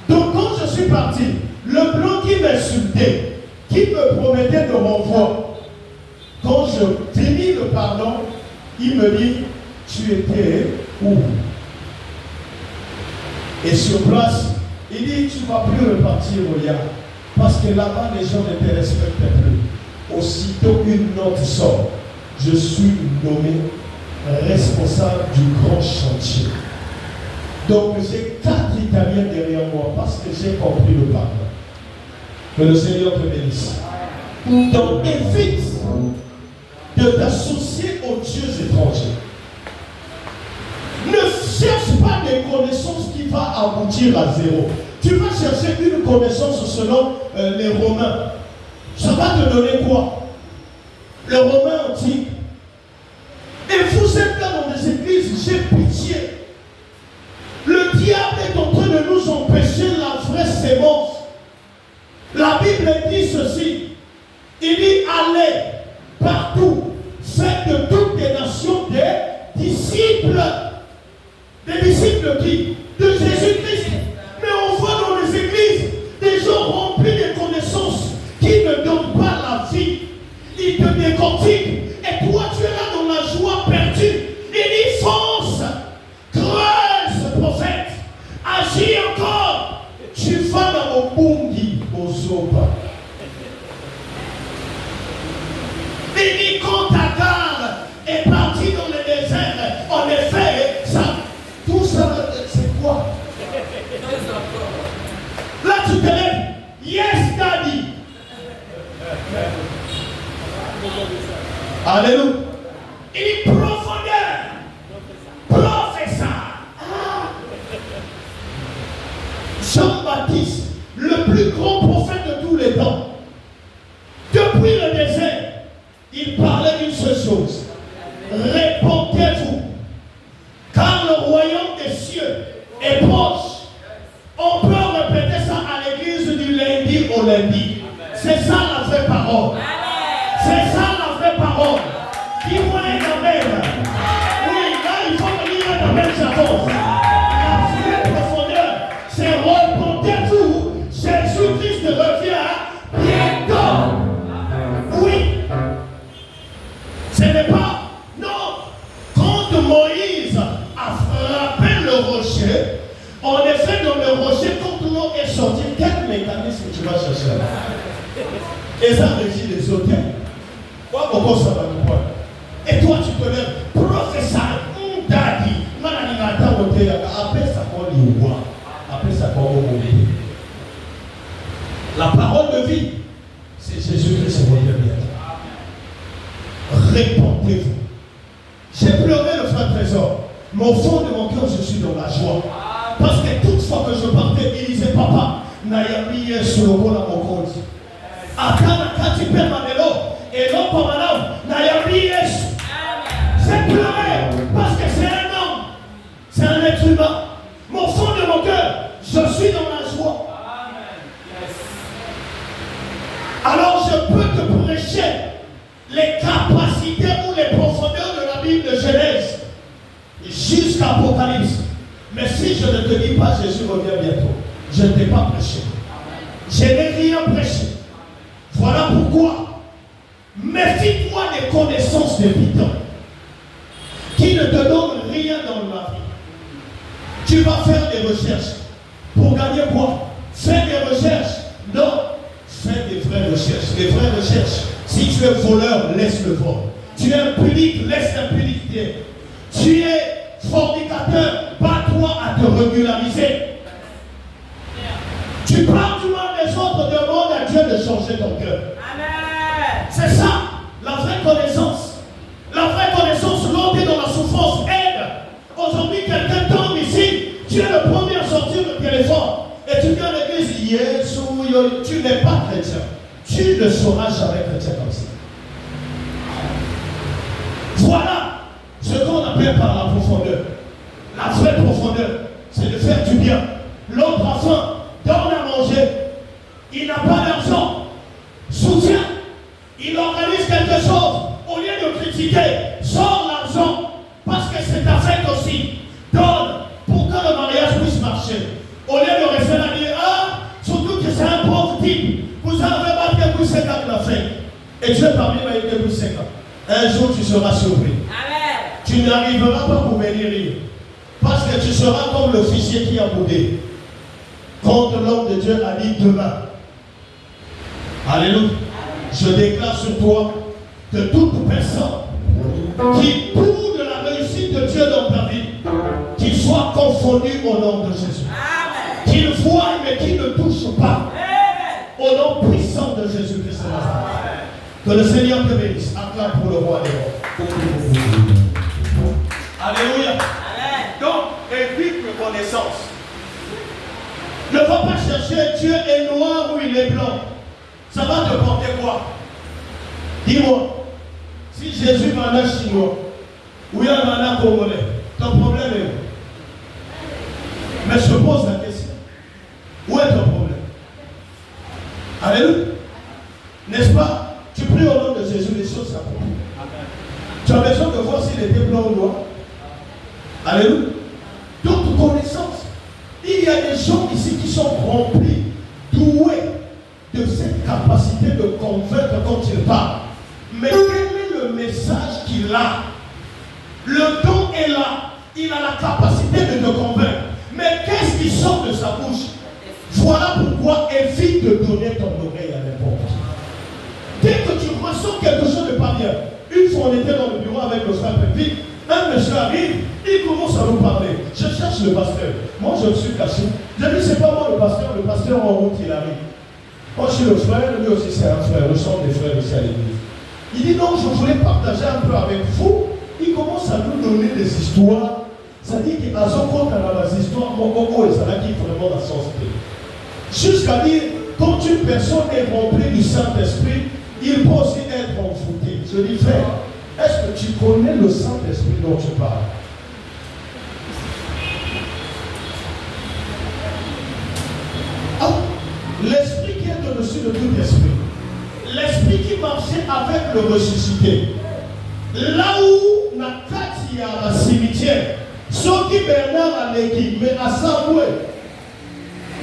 Donc, quand je suis parti, le blanc qui m'insultait, qui me promettait de renvoi, Il me dit, tu étais où? Et sur place, il dit, tu ne vas plus repartir au Yard. Parce que là-bas, les gens ne te respectent plus. Aussitôt une note sort, je suis nommé responsable du grand chantier. Donc j'ai 4 Italiens derrière moi parce que j'ai compris le pardon. Que le Seigneur te bénisse. Donc évite de t'associer aux dieux étrangers. Ne cherche pas des connaissances qui vont aboutir à zéro. Tu vas chercher une connaissance selon les Romains. Ça va te donner quoi? Le Romain antique. Et vous êtes là dans des églises, j'ai pitié. Le diable est en train de nous empêcher la vraie sémence. La Bible dit ceci. Il dit allez partout, faites de toutes les nations des disciples. Des disciples qui? De Jésus-Christ. Mais on voit dans les églises des gens remplis de connaissances qui ne donnent pas la vie. Ils te décortiquent. Et toi tu es là dans la joie perdue. Il dit fonce, creuse prophète, agis encore. Tu vas dans mon bungi au Zoba. Il dit quand Agar est parti dans le désert, en effet, ça, tout ça, c'est quoi? Là tu te lèves, yes daddy. Alléluia. Il dit profondeur, professeur. Jean-Baptiste, le plus grand prophète de tous les temps, depuis le désert, il parlait d'une seule chose. Répondez-vous, car le royaume des cieux est proche. On peut répéter ça à l'église du lundi au lundi. C'est ça la vraie parole. C'est ça la vraie parole. Dis-moi un amen. Oui, là il faut me dire un amen, j'avance. La vraie profondeur, c'est répondez-vous. Jésus-Christ revient bientôt. Oui. Ce n'est pas. Non. Quand Moïse a frappé le rocher, en effet, dans le rocher, quand l'eau est sortie, quel mécanisme tu vas chercher là? Et ça régit les hôtels. Pourquoi ça va nous voir? Et toi, tu te lèves, professeur, Ndadi, Mananigata, après ça, on y voit. Après ça, on va mourir. La parole de vie, c'est Jésus-Christ qui revient bientôt. Répondez-vous. J'ai pleuré le frère Trésor, mais au fond de mon cœur, je suis dans la joie. Parce que toute fois que je partais, il disait, papa, Nayami est sur le rôle à mon compte. Atana kati permanelo, et non pas madame, Nayami est. J'ai pleuré parce que c'est un homme, c'est un être humain. Mais au fond de mon cœur, je suis dans la joie. Alors je peux te prêcher les capacités ou les profondeurs de la Bible de Genèse jusqu'à Apocalypse. Mais si je ne te dis pas Jésus revient bientôt, je ne t'ai pas prêché. Je n'ai rien prêché. Voilà pourquoi méfie-toi des connaissances des bidons qui ne te donnent rien dans la vie. Tu vas faire des recherches. Pour gagner quoi? Fais des recherches. Non. Fais des vraies recherches. Les vraies recherches. Si tu es voleur, laisse le vol. Tu es impunique, laisse l'impunité. Tu es fornicateur, bats-toi à te régulariser. Tu parles du mal des autres, demande à Dieu de changer ton cœur. Amen. C'est ça, la vraie connaissance. La vraie connaissance, l'homme est dans la souffrance, aide. Aujourd'hui, quelqu'un tombe ici, tu es le premier à sortir le téléphone. Et tu viens à l'église, yes, tu n'es pas chrétien. Tu ne seras jamais chrétien comme ça. Voilà ce qu'on appelle par la profondeur. La vraie profondeur, c'est de faire du bien. L'autre a faim, donne à manger. Il n'a pas d'argent. Soutien. Il organise quelque chose. Au lieu de critiquer, sors l'argent. Parce que c'est ta fête aussi. Donne pour que le mariage puisse marcher. Au lieu de rester là et dire, ah, surtout que c'est un pauvre type. Vous avez battu pour 5 ans la fête. Et Dieu parmi m'a aidé pour 5 ans. Un jour tu seras surpris. Amen. Tu n'arriveras pas pour venir rire. Parce que tu seras comme l'officier qui a boudé. Quand l'homme de Dieu a dit demain. Alléluia. Je déclare sur toi que toute personne qui boude la réussite de Dieu dans ta vie, qu'il soit confondu au nom de Jésus. Qu'il voie mais qu'il ne touche pas. Au nom puissant de Jésus-Christ. Que le Seigneur te bénisse. Acclame pour le roi des rois. Alléluia. Donc, évite reconnaissance. Ne va pas chercher Dieu est noir ou il est blanc. Ça va te porter quoi? Dis-moi, si Jésus m'a un chinois ou il y a un congolais, ton problème est où? Mais je pose la question. Où est ton problème? Alléluia. N'est-ce pas? Tu pries au nom de Jésus, les choses s'accomplissent. Tu as besoin de voir s'il était blanc ou noir. Alléluia. Donc, connaissance. Il y a des gens ici qui sont remplis, doués de cette capacité de convaincre quand ils parlent. Mais quel est le message qu'il a? Le don est là. Il a la capacité de te convaincre. Mais qu'est-ce qui sort de sa bouche? Voilà pourquoi évite de donner ton oreille à n'importe qui. Dès que tu ressens quelque chose de pas bien, une fois on était dans le bureau avec le frère Pépic, un monsieur arrive, il commence à nous parler. Je cherche le pasteur. Moi je me suis caché. J'ai dit c'est pas moi le pasteur en route il arrive. Moi je suis le frère, lui aussi c'est un frère, le sang des frères ici à l'église. Il dit non, je voulais partager un peu avec vous. Il commence à nous donner des histoires. Ça dit qu'à son compte, dans les histoires, mon coco et ça dit vraiment la sensité. Jusqu'à dire, quand une personne est remplie du Saint-Esprit, il peut aussi être envoûté. Je dis, frère, est-ce que tu connais le Saint-Esprit dont tu parles? Ah, l'esprit qui est au-dessus de tout esprit. L'esprit qui marchait avec le ressuscité. Là où Nakati a un cimetière, sauf que Bernard a l'équipe, mais à Samuel,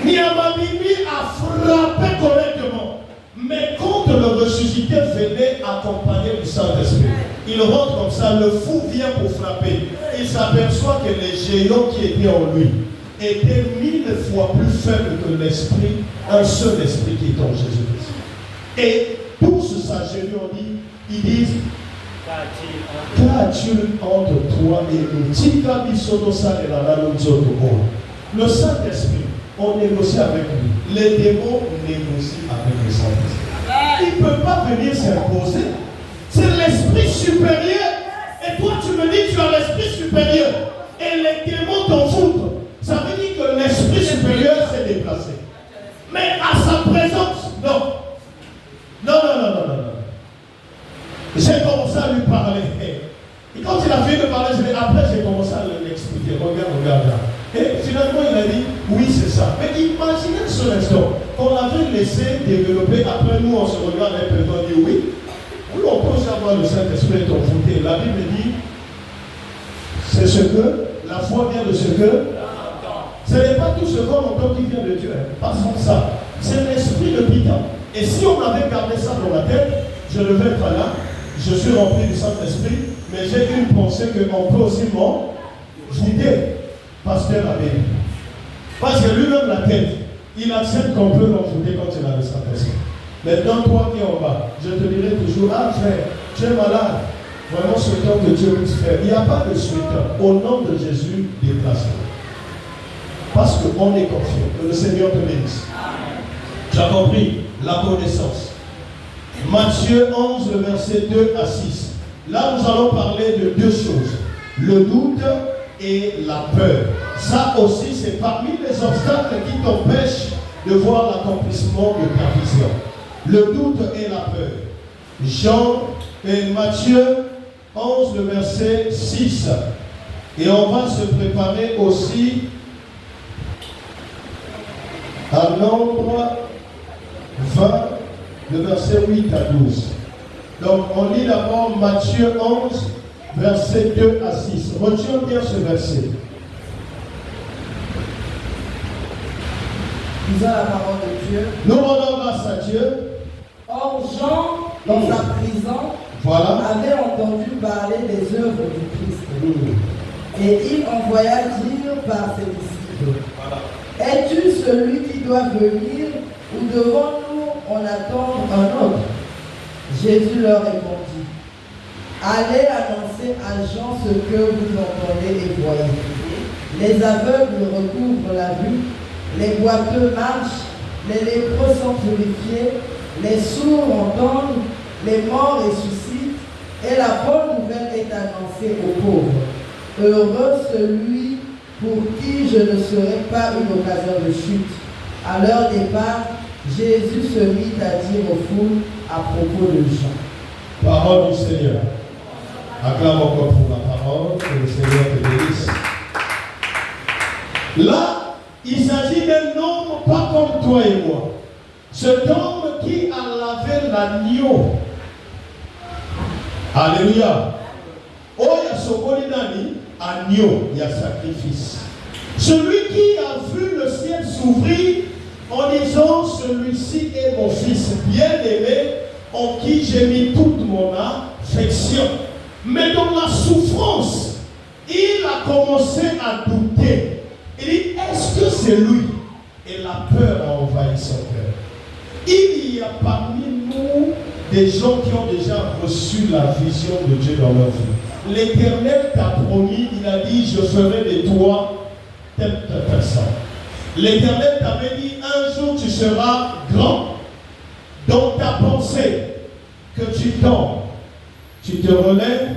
Niamabimi a frappé correctement. Mais quand le ressuscité venait accompagné du Saint-Esprit, il rentre comme ça, le fou vient pour frapper. Il s'aperçoit que les géants qui étaient en lui étaient 1000 fois plus faibles que l'esprit, un seul esprit qui est en Jésus-Christ. Et tous s'agenouillent, ils disent, qu'as-tu entre toi et nous? Le Saint-Esprit, on négocie avec lui. Les démons négocient avec le Saint-Esprit. Il ne peut pas venir s'imposer. C'est l'esprit supérieur. Et toi, tu me dis que tu as l'esprit supérieur. Et les démons t'en foutent. Ça veut dire que l'esprit supérieur s'est déplacé. Mais à sa présence, non. Non. J'ai commencé à lui parler. Et quand il a fini de parler, après j'ai commencé à l'expliquer. Regarde là. Et finalement il a dit, oui c'est ça. Mais imaginez ce instant, qu'on l'avait laissé développer, après nous on se regarde et on dit oui. Oui, on peut savoir le Saint-Esprit est envoûté. La Bible dit, c'est ce que, la foi vient de ce que, ce n'est pas tout ce qu'on entend qui vient de Dieu. Passons ça. C'est l'esprit de Python. Et si on avait gardé ça dans la tête, je ne vais pas là. Je suis rempli du Saint-Esprit, mais j'ai une pensée qu'on peut aussi m'envoûter. Pasteur Abbé. Parce que lui-même, la tête, il accepte qu'on peut l'envoûter quand il a le Saint-Esprit. Maintenant, toi qui es en bas, je te dirai toujours, ah frère, tu es malade. Vraiment, souhaitons que Dieu puisse faire. Il n'y a pas de souhaitant. Au nom de Jésus, déplace-toi. Parce qu'on est confiant. Que le Seigneur te bénisse. Tu as compris la connaissance. Matthieu 11, le verset 2 à 6. Là, nous allons parler de deux choses. Le doute et la peur. Ça aussi, c'est parmi les obstacles qui t'empêchent de voir l'accomplissement de ta vision. Le doute et la peur. Matthieu 11, le verset 6. Et on va se préparer aussi à Nombre 20, le verset 8 à 12. Donc, on lit d'abord Matthieu 11, verset 2 à 6. Retiens bien ce verset. Lisons la parole de Dieu. Nous rendons grâce à Dieu. Or, Jean, dans sa prison, avait entendu parler des œuvres du Christ. Et il envoya dire par ses disciples, es-tu celui qui doit venir ou devons-nous en attendre un autre? Jésus leur répondit, allez annoncer à Jean ce que vous entendez et voyez. Les aveugles recouvrent la vue, les boiteux marchent, les lépreux sont purifiés, les sourds entendent, les morts ressuscitent, et la bonne nouvelle est annoncée aux pauvres. Heureux celui pour qui je ne serai pas une occasion de chute. À leur départ, Jésus se mit à dire aux foules à propos de Jean. Parole du Seigneur. Acclame encore pour la parole, que le Seigneur te bénisse. Là, il s'agit d'un homme pas comme toi et moi. Cet homme qui a lavé l'agneau. Alléluia. Oh, il y a son nani, agneau, il y a sacrifice. Celui qui a vu le ciel s'ouvrir en disant, celui-ci est mon fils bien-aimé, en qui j'ai mis toute mon affection. Mais dans la souffrance, il a commencé à douter. Il dit, est-ce que c'est lui? Et la peur a envahi son cœur. Il y a parmi nous des gens qui ont déjà reçu la vision de Dieu dans leur vie. L'Éternel t'a promis, il a dit, je ferai de toi telle personne. L'Éternel t'avait dit, un jour tu seras grand. Dans ta pensée, que tu tombes, tu te relèves.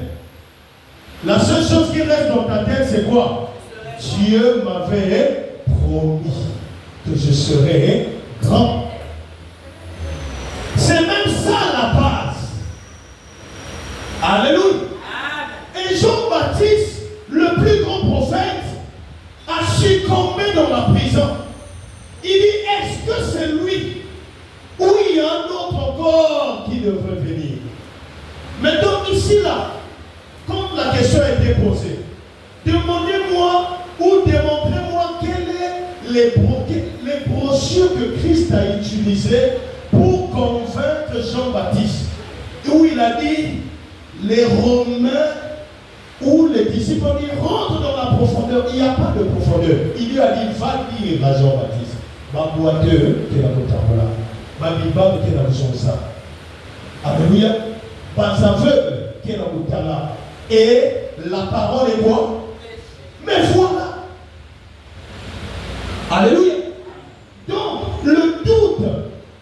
La seule chose qui reste dans ta tête, c'est quoi? Dieu m'avait promis que je serais grand. C'est même ça la base. Alléluia. Et Jean-Baptiste, le plus grand prophète, a succombé dans la prison. Il dit, est-ce que c'est lui ou il y a un autre encore qui devrait venir? Maintenant, ici, là, quand la question a été posée, demandez-moi ou démontrez-moi quelles sont les brochures que Christ a utilisées pour convaincre Jean-Baptiste. Où il a dit, les Romains ou les disciples ont dit, rentre dans la profondeur. Il n'y a pas de profondeur. Il lui a dit, va dire à Jean-Baptiste, ma boiteux qui est dans le temple là, ma bibable qui est dans le son ça. Alléluia. Ma aveugle qui est dans le temple là. Et la parole est quoi? Mais voilà. Alléluia. Donc, le doute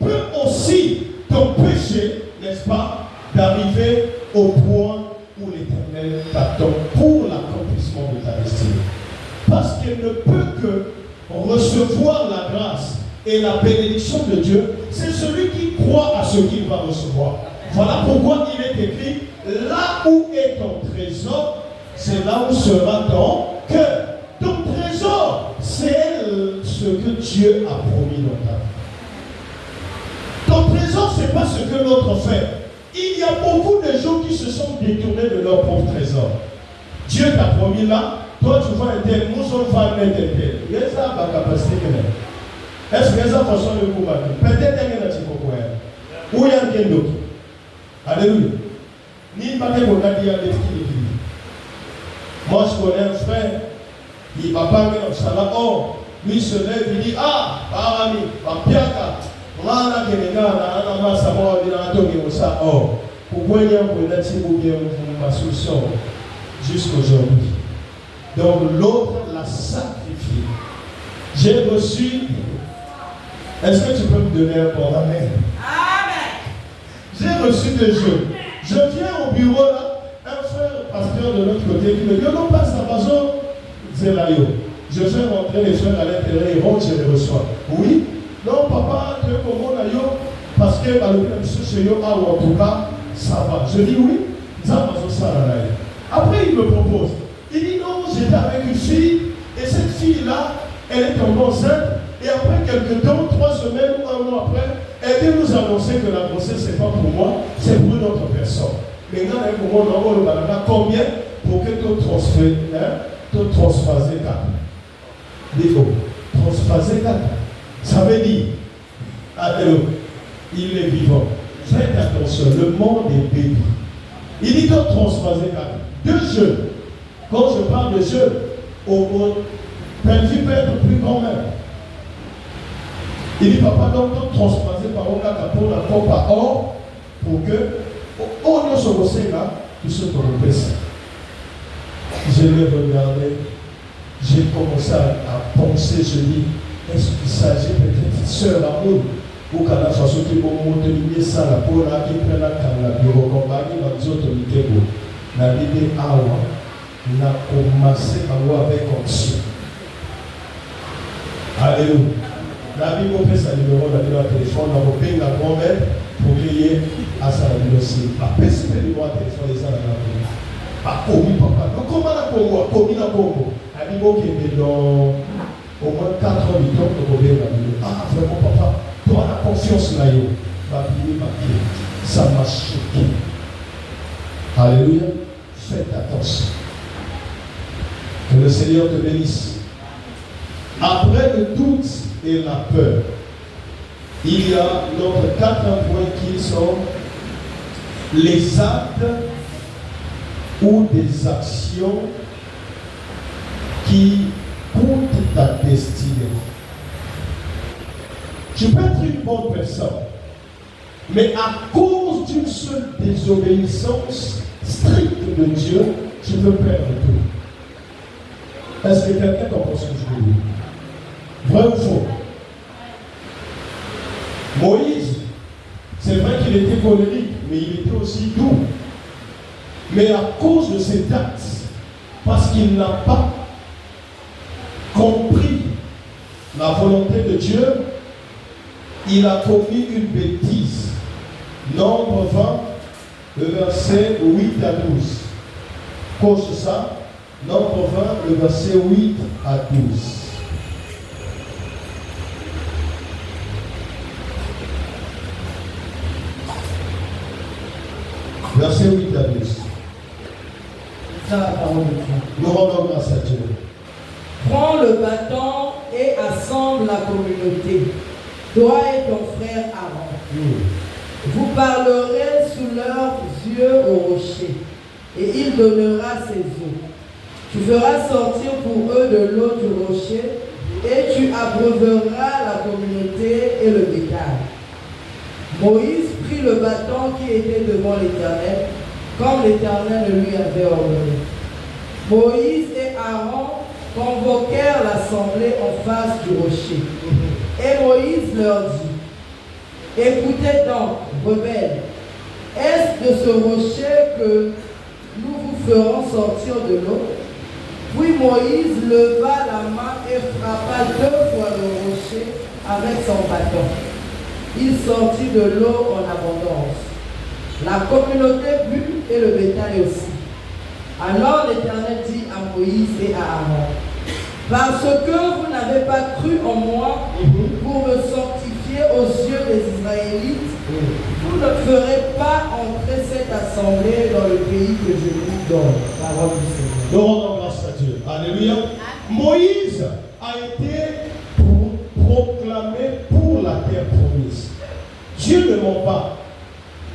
peut aussi t'empêcher, n'est-ce pas, d'arriver au point où l'Éternel t'attend pour l'accomplissement de ta destinée. Parce qu'il ne peut que recevoir la grâce et la bénédiction de Dieu, c'est celui qui croit à ce qu'il va recevoir. Voilà pourquoi il est écrit, là où est ton trésor, c'est là où sera ton cœur. Ton trésor, c'est ce que Dieu a promis dans ta vie. Ton trésor, ce n'est pas ce que l'autre fait. Il y a beaucoup de gens qui se sont détournés de leur propre trésor. Dieu t'a promis là, toi tu vas être nous sommes pas mettre tel. Il y a ça ma capacité que est-ce que ça façon de vous battre? Peut-être qu'il y a un petit peu ou il y a quelqu'un d'autre. Alléluia. Ni pas de qu'on a dit à l'esprit. Moi je connais un frère, il va pas mettre ça là. Oh, lui se lève, il dit, ah, parami, papiaka. Voilà que les gars, on a massé à moi, on a donné ça. Oh, pourquoi il y a un peu bien ma solution jusqu'aujourd'hui? Donc l'autre l'a sacrifié. J'ai reçu. Est-ce que tu peux me donner un bon amen? Amen. J'ai reçu des jeux. Je viens au bureau là, un frère pasteur de l'autre côté qui me dit, non, passe à Amazon, Zelayo. Je fais rentrer les frères à l'intérieur, ils rentrent, je les reçois. Oui? Non, papa, tu es comment là, parce que par le même chez yo, en tout cas, ça va. Je dis oui, ça va, ça là. Après, il me propose. Il dit non, j'étais avec une fille, et cette fille-là, elle est tombée enceinte, et après quelques temps, 3 semaines ou 1 mois après, elle vient nous annoncer que la grossesse, ce n'est pas pour moi, c'est pour une autre personne. Maintenant, on a combien pour que tu transphasé 4. Transphasé 4. Ça veut dire, il est vivant. Faites attention, le monde est béni. Il dit que transvaser deux jeunes. Quand je parle de jeunes, Pelvi peut être plus grand même. Il dit papa, donc transvaser par Okaka pour la coupe à or, pour que, au lieu de se rosser là, il se corrompe. Je l'ai regardé, j'ai commencé à penser, je dis, est-ce qu'il s'agit peut-être de sœur amour ou qu'à la façon qui vont monter ça la peau là, qui prennent la bureau combat, qui va dire autorité, la l'idée awa, n'a commencé à voir avec onction. Alléluia. La Bible fait sa numéro de téléphone, on va payer la grand-mère pour payer à sa aussi. À personne de numéro de téléphone, les gens dans la vie. À commis, papa. Donc, comment la Congo? Commis la Congo. La Bible qui est dans au moins 4 ans, 8 ans, on va payer la Bible. Ah, vraiment, papa. Toi, la confiance là, yo. La Bible, ça m'a choqué. Alléluia. Faites attention. Que le Seigneur te bénisse. Après le doute et la peur, il y a notre 4 points qui sont les actes ou des actions qui coûtent ta destinée. Tu peux être une bonne personne, mais à cause d'une seule désobéissance stricte de Dieu, tu peux perdre tout. Est-ce que quelqu'un comprend ce que je veux dire? Vrai ou faux? Moïse, c'est vrai qu'il était colérique, mais il était aussi doux. Mais à cause de cet acte, parce qu'il n'a pas compris la volonté de Dieu, il a commis une bêtise. Nombre 20, le verset 8 à 12. Cause de ça, Nombre 20, le verset 8 à 12. Verset 8 à 12. Ça, la parole de Dieu. Nous rendons grâce à Dieu. Prends le bâton et assemble la communauté, toi et ton frère Aaron. Vous parlerez sous leurs yeux au rocher, et il donnera ses eaux. Tu feras sortir pour eux de l'eau du rocher, et tu abreuveras la communauté et le bétail. Moïse prit le bâton qui était devant l'Éternel, comme l'Éternel le lui avait ordonné. Moïse et Aaron convoquèrent l'assemblée en face du rocher. Et Moïse leur dit, écoutez donc, rebelles, est-ce de ce rocher que nous vous ferons sortir de l'eau? Puis Moïse leva la main et frappa 2 fois le rocher avec son bâton. Il sortit de l'eau en abondance. La communauté but et le bétail aussi. Alors l'Éternel dit à Moïse et à Aaron, parce que vous n'avez pas cru en moi pour me sanctifier aux yeux des Israélites, vous ne ferez pas entrer cette assemblée dans le pays que je vous donne. Parole du Seigneur. Nous rendons grâce à Dieu. Alléluia. Moïse a été proclamé pour la terre promise. Dieu ne ment pas.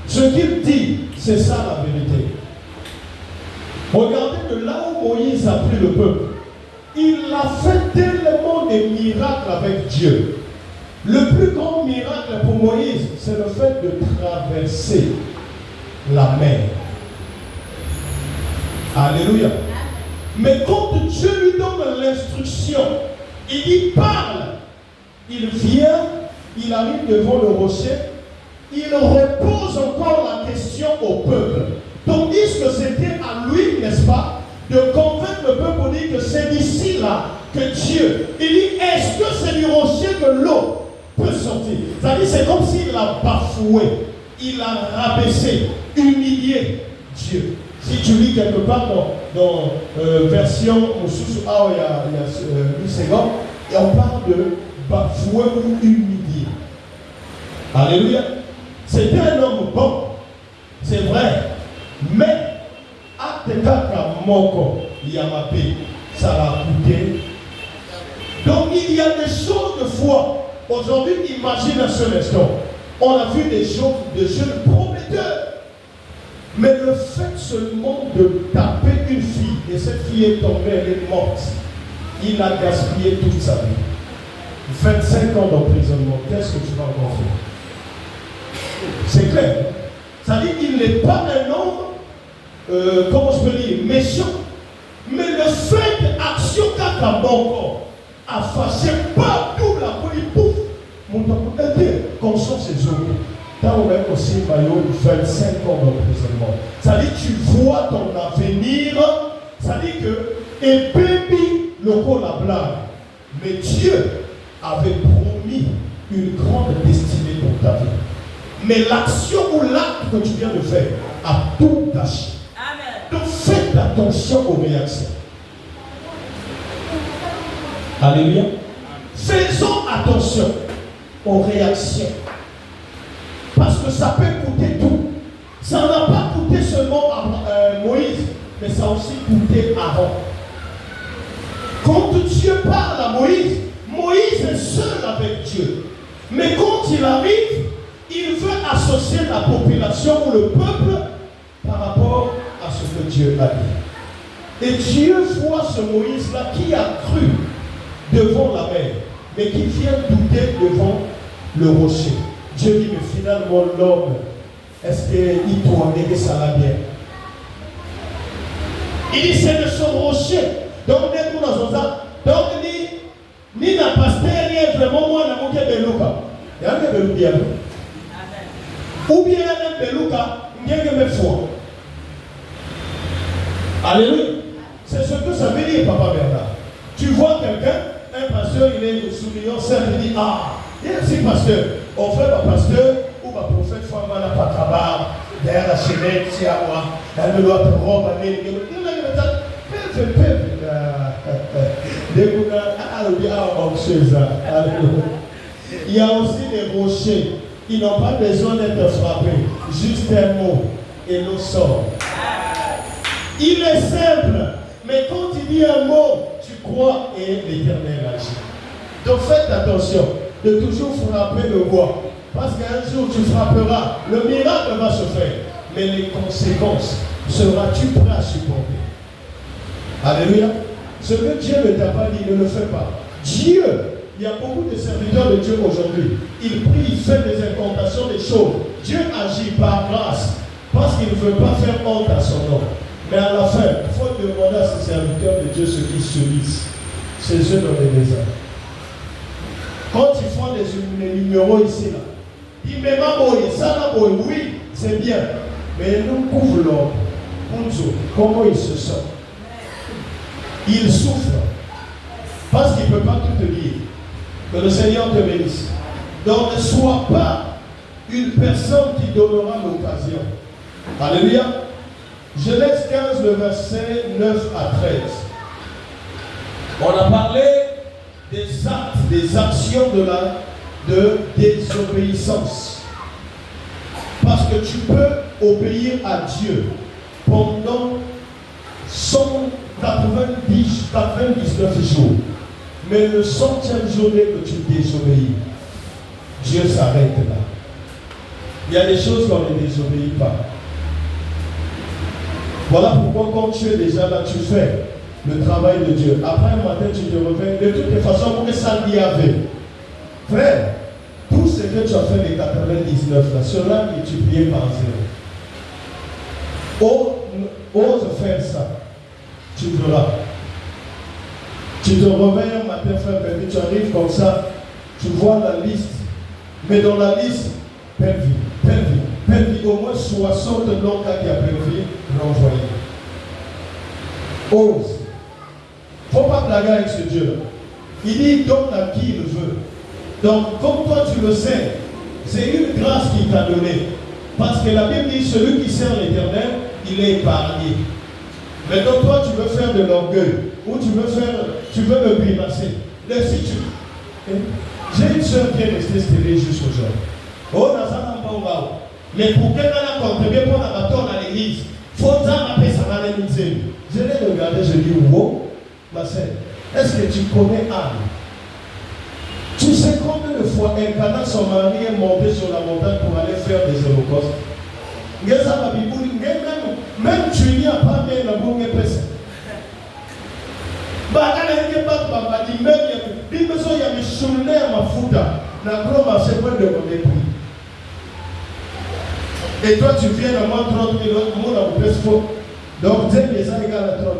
Ce qu'il dit, c'est ça la vérité. Regardez de là où Moïse a pris le peuple. Il a fait tellement de miracles avec Dieu. Le plus grand miracle pour Moïse, c'est le fait de traverser la mer. Alléluia. Mais quand Dieu lui donne l'instruction, il dit parle. Il vient, il arrive devant le rocher, il repose encore la question au peuple. Tandis que c'était à lui, n'est-ce pas, de convaincre le peuple pour dire que c'est d'ici là que Dieu, il dit, est-ce que c'est du rocher que l'eau peut sortir? C'est-à-dire, c'est comme s'il a bafoué, il a rabaissé, humilié Dieu. Si tu lis quelque part dans version sous il y a 8 secondes, et on parle de bafoué ou humilié. Alléluia. C'était un homme bon, c'est vrai, mais acte kaka moko yamape, ça l'a coûté. Donc il y a des choses de foi. Aujourd'hui, imagine un seul instant. On a vu des choses de jeunes prometteurs. Mais le fait seulement de taper une fille, et cette fille est tombée, elle est morte, il a gaspillé toute sa vie. 25 ans d'emprisonnement, qu'est-ce que tu vas encore faire? C'est clair. Ça dit qu'il n'est pas un homme, comment je peux dire, méchant. Mais le fait d'action qu'a un bon corps, a fâché pas tout la police, pouf, mon conscience et zone. Quand on a aussi 25 ans d'emprisonnement, ça dit tu vois ton avenir, ça dit que, et baby, le coup la blague. Mais Dieu avait promis une grande destinée pour ta vie. Mais l'action ou l'acte que tu viens de faire a tout gâché. Donc faites attention aux réactions. Alléluia. Faisons attention aux réactions. Parce que ça peut coûter tout. Ça n'a pas coûté seulement à Moïse, mais ça a aussi coûté Aaron. Quand Dieu parle à Moïse, Moïse est seul avec Dieu. Mais quand il arrive, il veut associer la population ou le peuple par rapport à ce que Dieu a dit. Et Dieu voit ce Moïse-là qui a cru devant la mer, mais qui vient douter devant le rocher. Dieu dit, mais finalement l'homme, est-ce qu'il doit aider ça là bien? Il dit, c'est de son rocher. Donc, nous dans un donc, ni la pasteur, ni vraiment moi, n'a pas de Beluka. Il y a un Beluka. Ou bien un Beluka, il y a un foi. Alléluia. C'est ce que ça veut dire, Papa Bernard. Tu vois quelqu'un, un pasteur, il est soulignant, certes, il dit, ah, il y a un pasteur. On fait un pasteur ou un prophète, femme, n'a pas de travail, derrière la chaînette, c'est à moi, elle me doit te robe, il y a aussi des rochers, ils n'ont pas besoin d'être frappés, juste un mot et l'eau sort. Il est simple, mais quand il dit un mot, tu crois et l'Éternel agit. Donc faites attention de toujours frapper le bois, parce qu'un jour tu frapperas, le miracle va se faire, mais les conséquences, seras-tu prêt à supporter? Alléluia. Ce que Dieu ne t'a pas dit, ne le fais pas. Dieu, il y a beaucoup de serviteurs de Dieu aujourd'hui. Il prie, il fait des incantations, des choses. Dieu agit par grâce, parce qu'il ne veut pas faire honte à son nom. Mais à la fin, il faut demander à ces serviteurs de Dieu ce qu'ils subissent. C'est eux dans les déserts. Quand ils font les numéros ici, là, ils me disent, ça là, oui, c'est bien. Mais nous couvrons l'homme. Comment il se sent? Il souffre. Parce qu'il ne peut pas tout te dire. Que le Seigneur te bénisse. Donc ne sois pas une personne qui donnera l'occasion. Alléluia. Genèse 15, le verset 9 à 13. On a parlé des actes, des actions de désobéissance. Parce que tu peux obéir à Dieu pendant 99 jours. Mais le 100e jour que tu désobéis, Dieu s'arrête là. Il y a des choses qu'on ne désobéit pas. Voilà pourquoi quand tu es déjà là, tu fais le travail de Dieu. Après un matin, tu te réveilles. De toutes les façons, pour que ça n'y avait. Frère, tout ce que tu as fait les 99 là, cela que tu priais par zéro. Ose faire ça. Tu verras. Tu te réveilles un matin, frère, tu arrives comme ça, tu vois la liste. Mais dans la liste, perdu, au moins 60 noms qui a perdu, renvoyé. Ose. Il ne faut pas blaguer avec ce Dieu-là. Il dit donne à qui il veut. Donc, comme toi tu le sais, c'est une grâce qu'il t'a donnée. Parce que la Bible dit celui qui sert l'Éternel, il est épargné. Mais donc toi tu veux faire de l'orgueil, ou tu veux me grimacer. Laisse tu. J'ai une soeur qui est restée stérile jusqu'aujourd'hui. Oh, mais pour qu'elle ait contribué pour la bâton à l'église, il faut appeler ça dans les musées. Je l'ai regardé, je dis, wow, ma sœur, est-ce que tu connais Anne? Tu sais combien de fois Elkanah, son mari, est monté sur la montagne pour aller faire des holocaustes? Même tu n'y as pas bien la bonne personne. Et toi tu viens à moins 30 000 euros, mon amour faux. Donc 10 000 égale à 30 000.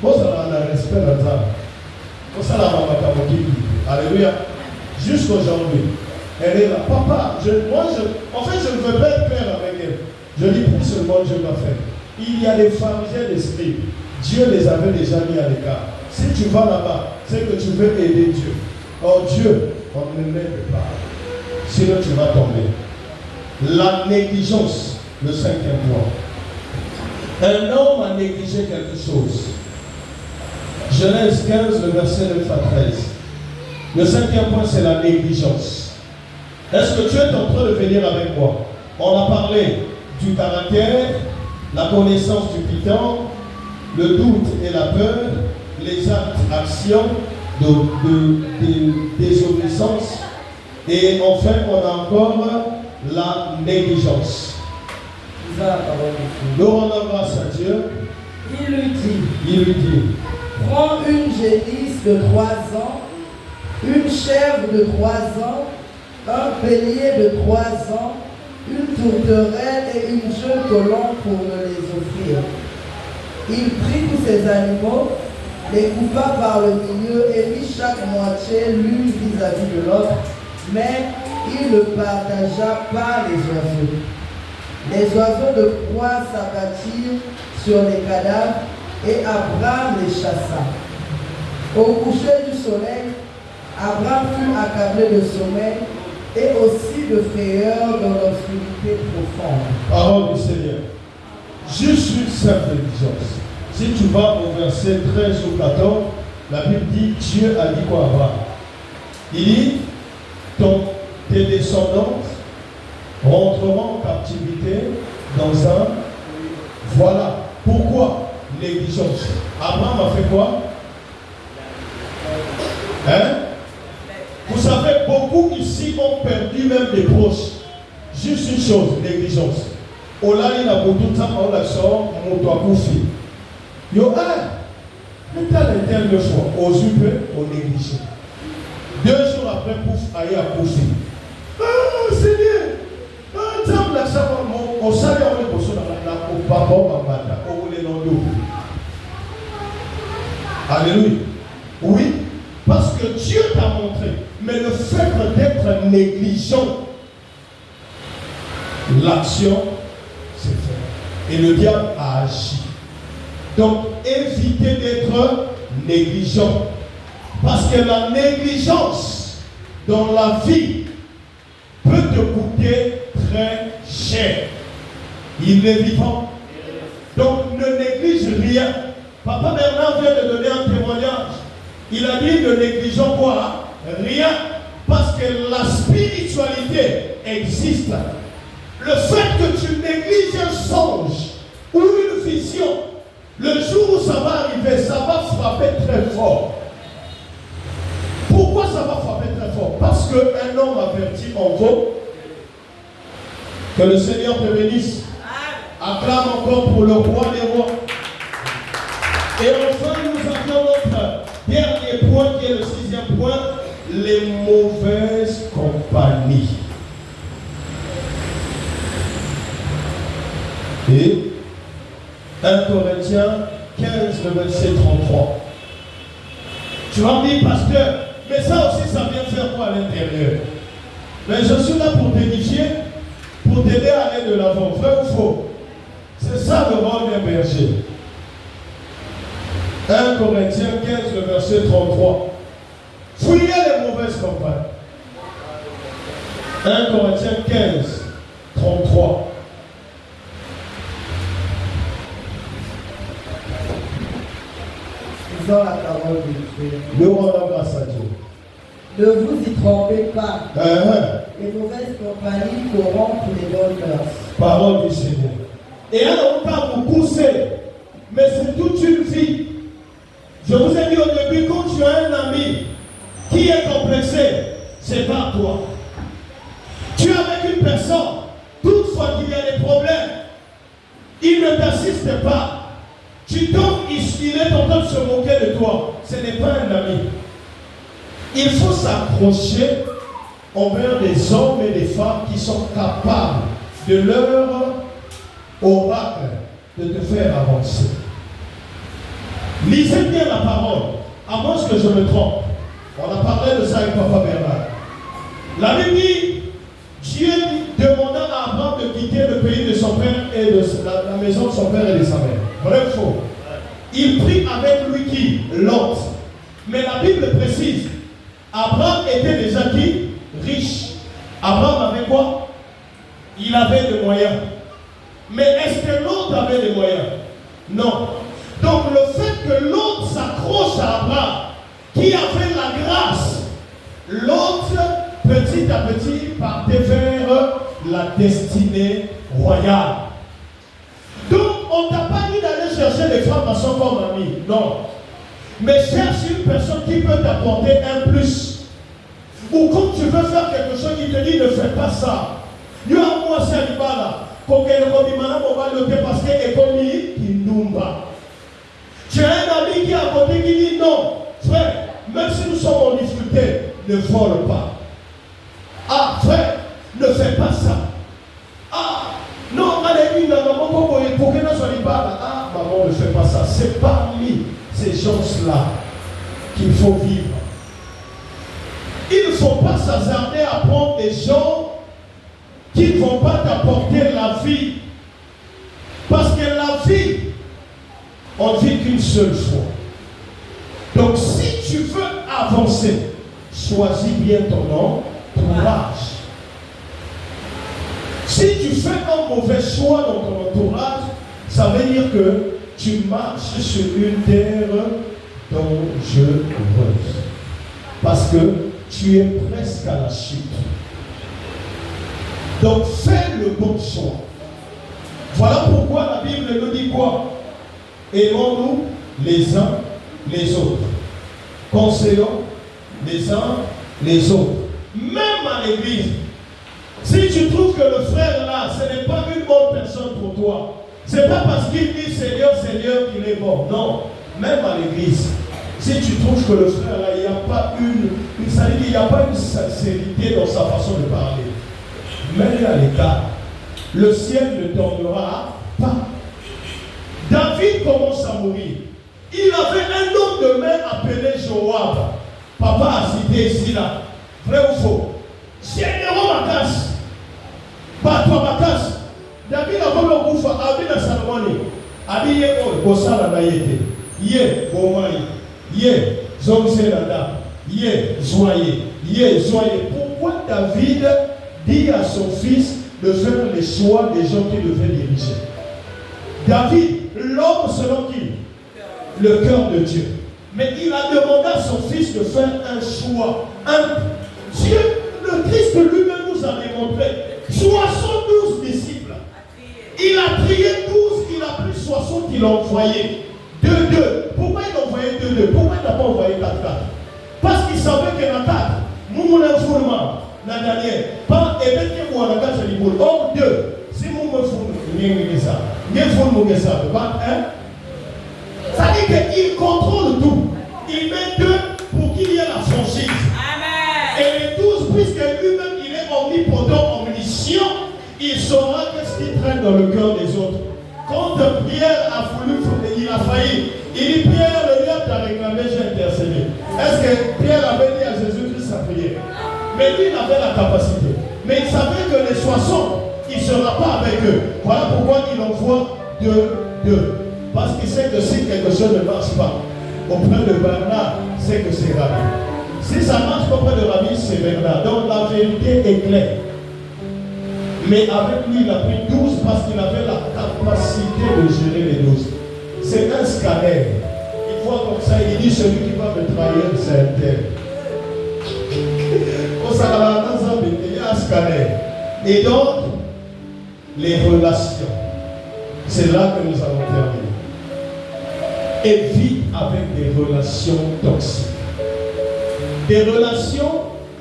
Bon, ça va dans le respect dans ça. Bon, ça la maman alléluia. Jusqu'aujourd'hui, elle est là. Papa, en fait, je ne veux pas être père avec elle. Je dis plus seulement Dieu m'a fait. Il y a des pharisiens d'esprit. Dieu les avait déjà mis à l'écart. Si tu vas là-bas, c'est que tu veux aider Dieu. Or Dieu, on ne l'aide pas. Sinon tu vas tomber. La négligence, le 5e point. Un homme a négligé quelque chose. Genèse 15, le verset 9 à 13. Le 5e point, c'est la négligence. Est-ce que tu es en train de venir avec moi? On a parlé du caractère, la connaissance du piton, le doute et la peur, les actes, actions de désobéissance. Et enfin, on a encore la négligence. Nous rendons grâce à Dieu. Il lui dit, prends une génisse de 3 ans, une chèvre de 3 ans, un bélier de 3 ans, une tourterelle et une jeune colombe pour me les offrir. Il prit tous ces animaux, les coupa par le milieu et mit chaque moitié l'une vis-à-vis de l'autre, mais il ne partagea pas les oiseaux. Les oiseaux de proie s'abattirent sur les cadavres et Abraham les chassa. Au coucher du soleil, Abraham fut accablé de sommeil et aussi de frayeur dans l'obscurité profonde. Parole du Seigneur. Juste une simple négligence. Si tu vas au verset 13 ou 14, la Bible dit, Dieu a dit quoi à Abraham? Il dit, tes descendants rentreront en captivité dans un... Voilà. Pourquoi négligence? Abraham a fait quoi? Hein? Vous savez, beaucoup ici ont perdu même des proches. Juste une chose, négligence. Ola il a beaucoup de temps, on la sort, on doit bouffer. Yo, le temps est tellement fois, aux humains, on néglige. 2 jours après, pouf, aïe à bouffer. Ah, Seigneur! Ah, temps, la savon, on savait, on est bossé dans la au papa, on voulait dans l'eau. Alléluia. Oui, parce que Dieu t'a montré. Mais le fait d'être négligent, l'action, c'est fait. Et le diable a agi. Donc, évitez d'être négligent. Parce que la négligence dans la vie peut te coûter très cher. Il est vivant. Donc, ne néglige rien. Papa Bernard vient de donner un témoignage. Il a dit ne négligeons quoi? Rien. Parce que la spiritualité existe. Le fait que tu négliges un songe ou une vision, le jour où ça va arriver, ça va frapper très fort. Pourquoi ça va frapper très fort? Parce qu'un homme averti en vaut. Que le Seigneur te bénisse. Acclame encore pour le roi des rois. Et enfin, nous avions notre dernier point qui est le 6e point, les mauvaises compagnies. Et 1 Corinthiens 15, le verset 33. Tu vas me dire, pasteur, mais ça aussi, ça vient faire quoi à l'intérieur? Mais je suis là pour t'édifier, pour t'aider à aller de l'avant. Vrai ou faux? C'est ça le rôle d'un berger. 1 Corinthiens 15, le verset 33. Fouillez les mauvaises compagnies. 1 Corinthiens 15, 33. Disons la parole de Dieu. Nous rendons grâce à Dieu. Ne vous y trompez pas. Les mauvaises compagnies corrompent les bonnes mœurs. Parole du Seigneur. Et alors, on va vous pousser, mais c'est toute une vie. Je vous ai dit au début, quand tu as un ami qui est complexé, c'est pas toi. Tu es avec une personne, toutefois qu'il y a des problèmes, Il ne t'assiste pas. Tu tombes, il est en train de se moquer de toi. Ce n'est pas un ami. Il faut s'accrocher envers des hommes et des femmes qui sont capables de leur oracle de te faire avancer. Lisez bien la parole, à moins que je me trompe. On a parlé de ça avec Papa Bernard. La Bible dit, Dieu demanda à Abraham de quitter le pays de son père et de la maison de son père et de sa mère. Vrai ou faux? Il prit avec lui qui? Lot. Mais la Bible précise, Abraham était déjà qui? Riche. Abraham avait quoi? Il avait des moyens. Mais est-ce que l'autre avait des moyens? Non. Donc le fait que l'autre s'accroche à Abraham, qui avait la grâce, l'autre, petit à petit, partait vers la destinée royale. Donc on ne t'a pas dit d'aller chercher des femmes à son comme ami. Non. Mais cherche une personne qui peut t'apporter un plus. Ou quand tu veux faire quelque chose, il te dit ne fais pas ça. Il y a un mois, c'est un là. Quand il va le parce que l'économie, il n'oumba. Tu as un ami qui est à côté qui dit non, frère, même si nous sommes en difficulté, ne vole pas. Ah, frère, ne fais pas ça. Ah, non, allez, pour que nous soyons pas. Ah, maman, ne fais pas ça. C'est parmi ces gens-là qu'il faut vivre. Il ne faut pas s'hasarder à prendre des gens qui ne vont pas t'apporter la vie. Parce que la vie, on ne vit qu'une seule fois. Donc si tu veux avancer, choisis bien ton entourage. Si tu fais un mauvais choix dans ton entourage, ça veut dire que tu marches sur une terre dangereuse. Parce que tu es presque à la chute. Donc fais le bon choix. Voilà pourquoi la Bible nous dit quoi? Aimons-nous les uns les autres. Conseillons les uns les autres. Même à l'église. Si tu trouves que le frère là, ce n'est pas une bonne personne pour toi, ce n'est pas parce qu'il dit Seigneur, Seigneur qu'il est bon. Non. Même à l'église. Si tu trouves que le frère là, il n'y a pas il n'y a pas une sincérité dans sa façon de parler, mets-le à l'écart. Le ciel ne tombera pas. David commence à mourir. Il avait un homme de main appelé Joab. Papa a cité ici là. Vrai ou faux? C'est un héros ma casse. Pas toi ma casse. David a voulu au Koufa. David a Salomoni. Abi ye o Gosala na yete. Ye Bomai. Ye Zomselada. Ye Zoye. Pourquoi David dit à son fils de faire les choix des gens qui devaient diriger? David, l'homme selon qui? Le cœur de Dieu. Mais il a demandé à son fils de faire un choix. Dieu, le Christ lui-même nous a démontré 72 disciples. Il a trié 12, il a pris 60, il a envoyé 2. Pourquoi il a envoyé 2? Pourquoi il n'a pas envoyé 4? Parce qu'il savait que dans 4, nous l'informons. Daniel, pas et bien que vous avez gagné les boules. Or 2, si vous me faites ça, ça dit qu'il contrôle tout. Il met 2 pour qu'il y ait la franchise. Amen. Et les 12, puisque lui-même il est omnipotent, omniscient, il saura qu'est-ce qui traîne dans le cœur des autres. Quand Pierre a voulu, il a failli. Il dit Pierre, le diable t'a réclamé, j'ai intercédé. Est-ce que Pierre avait dit à Jésus-Christ sa prière? Mais lui, il avait la capacité. Mais il savait que les 60, il ne sera pas avec eux. Voilà pourquoi il envoie 2. Parce qu'il sait que si quelque chose ne marche pas auprès de Bernard, c'est que c'est Rabbi. Si ça marche auprès de Rabbi, c'est Bernard. Donc la vérité est claire. Mais avec lui, il a pris 12 parce qu'il avait la capacité de gérer les 12. C'est un scanner. Il voit comme ça, il dit celui qui va me trahir, c'est un tel. Il y a un scanner. Et donc, les relations. C'est là que nous allons terminer. Évite avec des relations toxiques. Des relations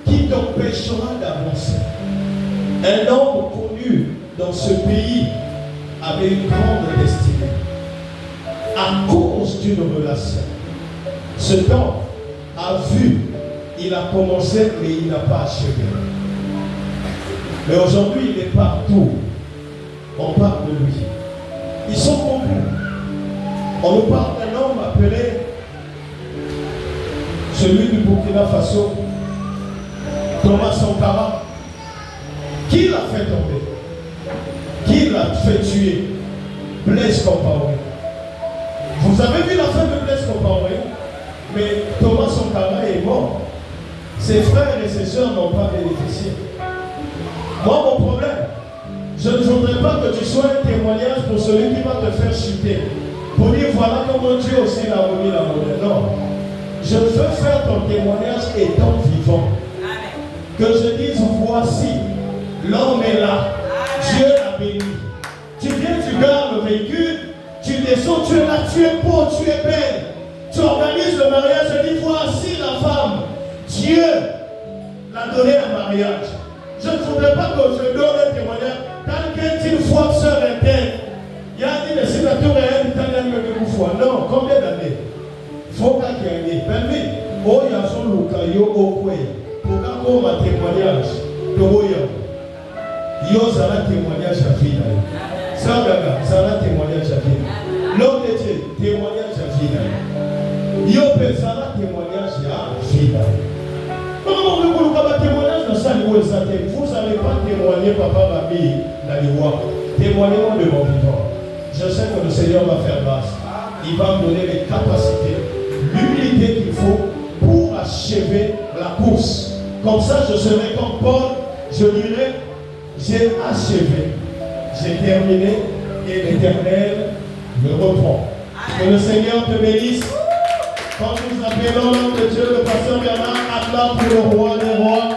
qui t'empêcheront d'avancer. Un homme connu dans ce pays avait une grande destinée. À cause d'une relation. Cet homme a vu, il a commencé, mais il n'a pas achevé. Mais aujourd'hui, il est partout. On parle de lui. Ils sont beaucoup. On nous parle d'un homme appelé celui du Burkina Faso, Thomas Sankara. Qui l'a fait tomber? Qui l'a fait tuer? Blaise Compaoré. Vous avez vu la fin de Blaise Compaoré? Mais Thomas Sankara est mort. Ses frères et ses soeurs n'ont pas bénéficié. Moi, mon problème, je ne voudrais pas que tu sois un témoignage pour celui qui va te faire chuter. Pour dire voilà comment Dieu aussi l'a remis la monnaie. Non. Je veux faire ton témoignage étant vivant. Que je dise voici, l'homme est là. Dieu l'a béni. Tu viens, tu gardes le véhicule, tu descends, tu es là, tu es beau, tu es belle. Tu organises le mariage, je dis voici la femme. Dieu l'a donné un mariage. Je ne voudrais pas que je donne un témoignage. Tant qu'une fois sœur interne, il y a dit les sénateurs et un italien de fois. Non, combien d'années? Faut qu'il y ait un permis. Oh, il y a son locayo au coin. Pour qu'on ait un témoignage de Royaume. Il y a un témoignage à vie. Ça, ça a un témoignage à vie. L'homme de Dieu, témoignage à vie. Il y a un témoignage à vie. Vous n'allez pas témoigner, papa, mamie, la loi. Témoignez-moi de mon vivant. Je sais que le Seigneur va faire grâce. Il va me donner les capacités, l'humilité qu'il faut pour achever la course. Comme ça, je serai comme Paul. Je dirai, j'ai achevé, j'ai terminé et l'Éternel me reprend. Que le Seigneur te bénisse. Quand nous appelons l'homme de Dieu, le pasteur Bernard, Allah pour le roi des rois.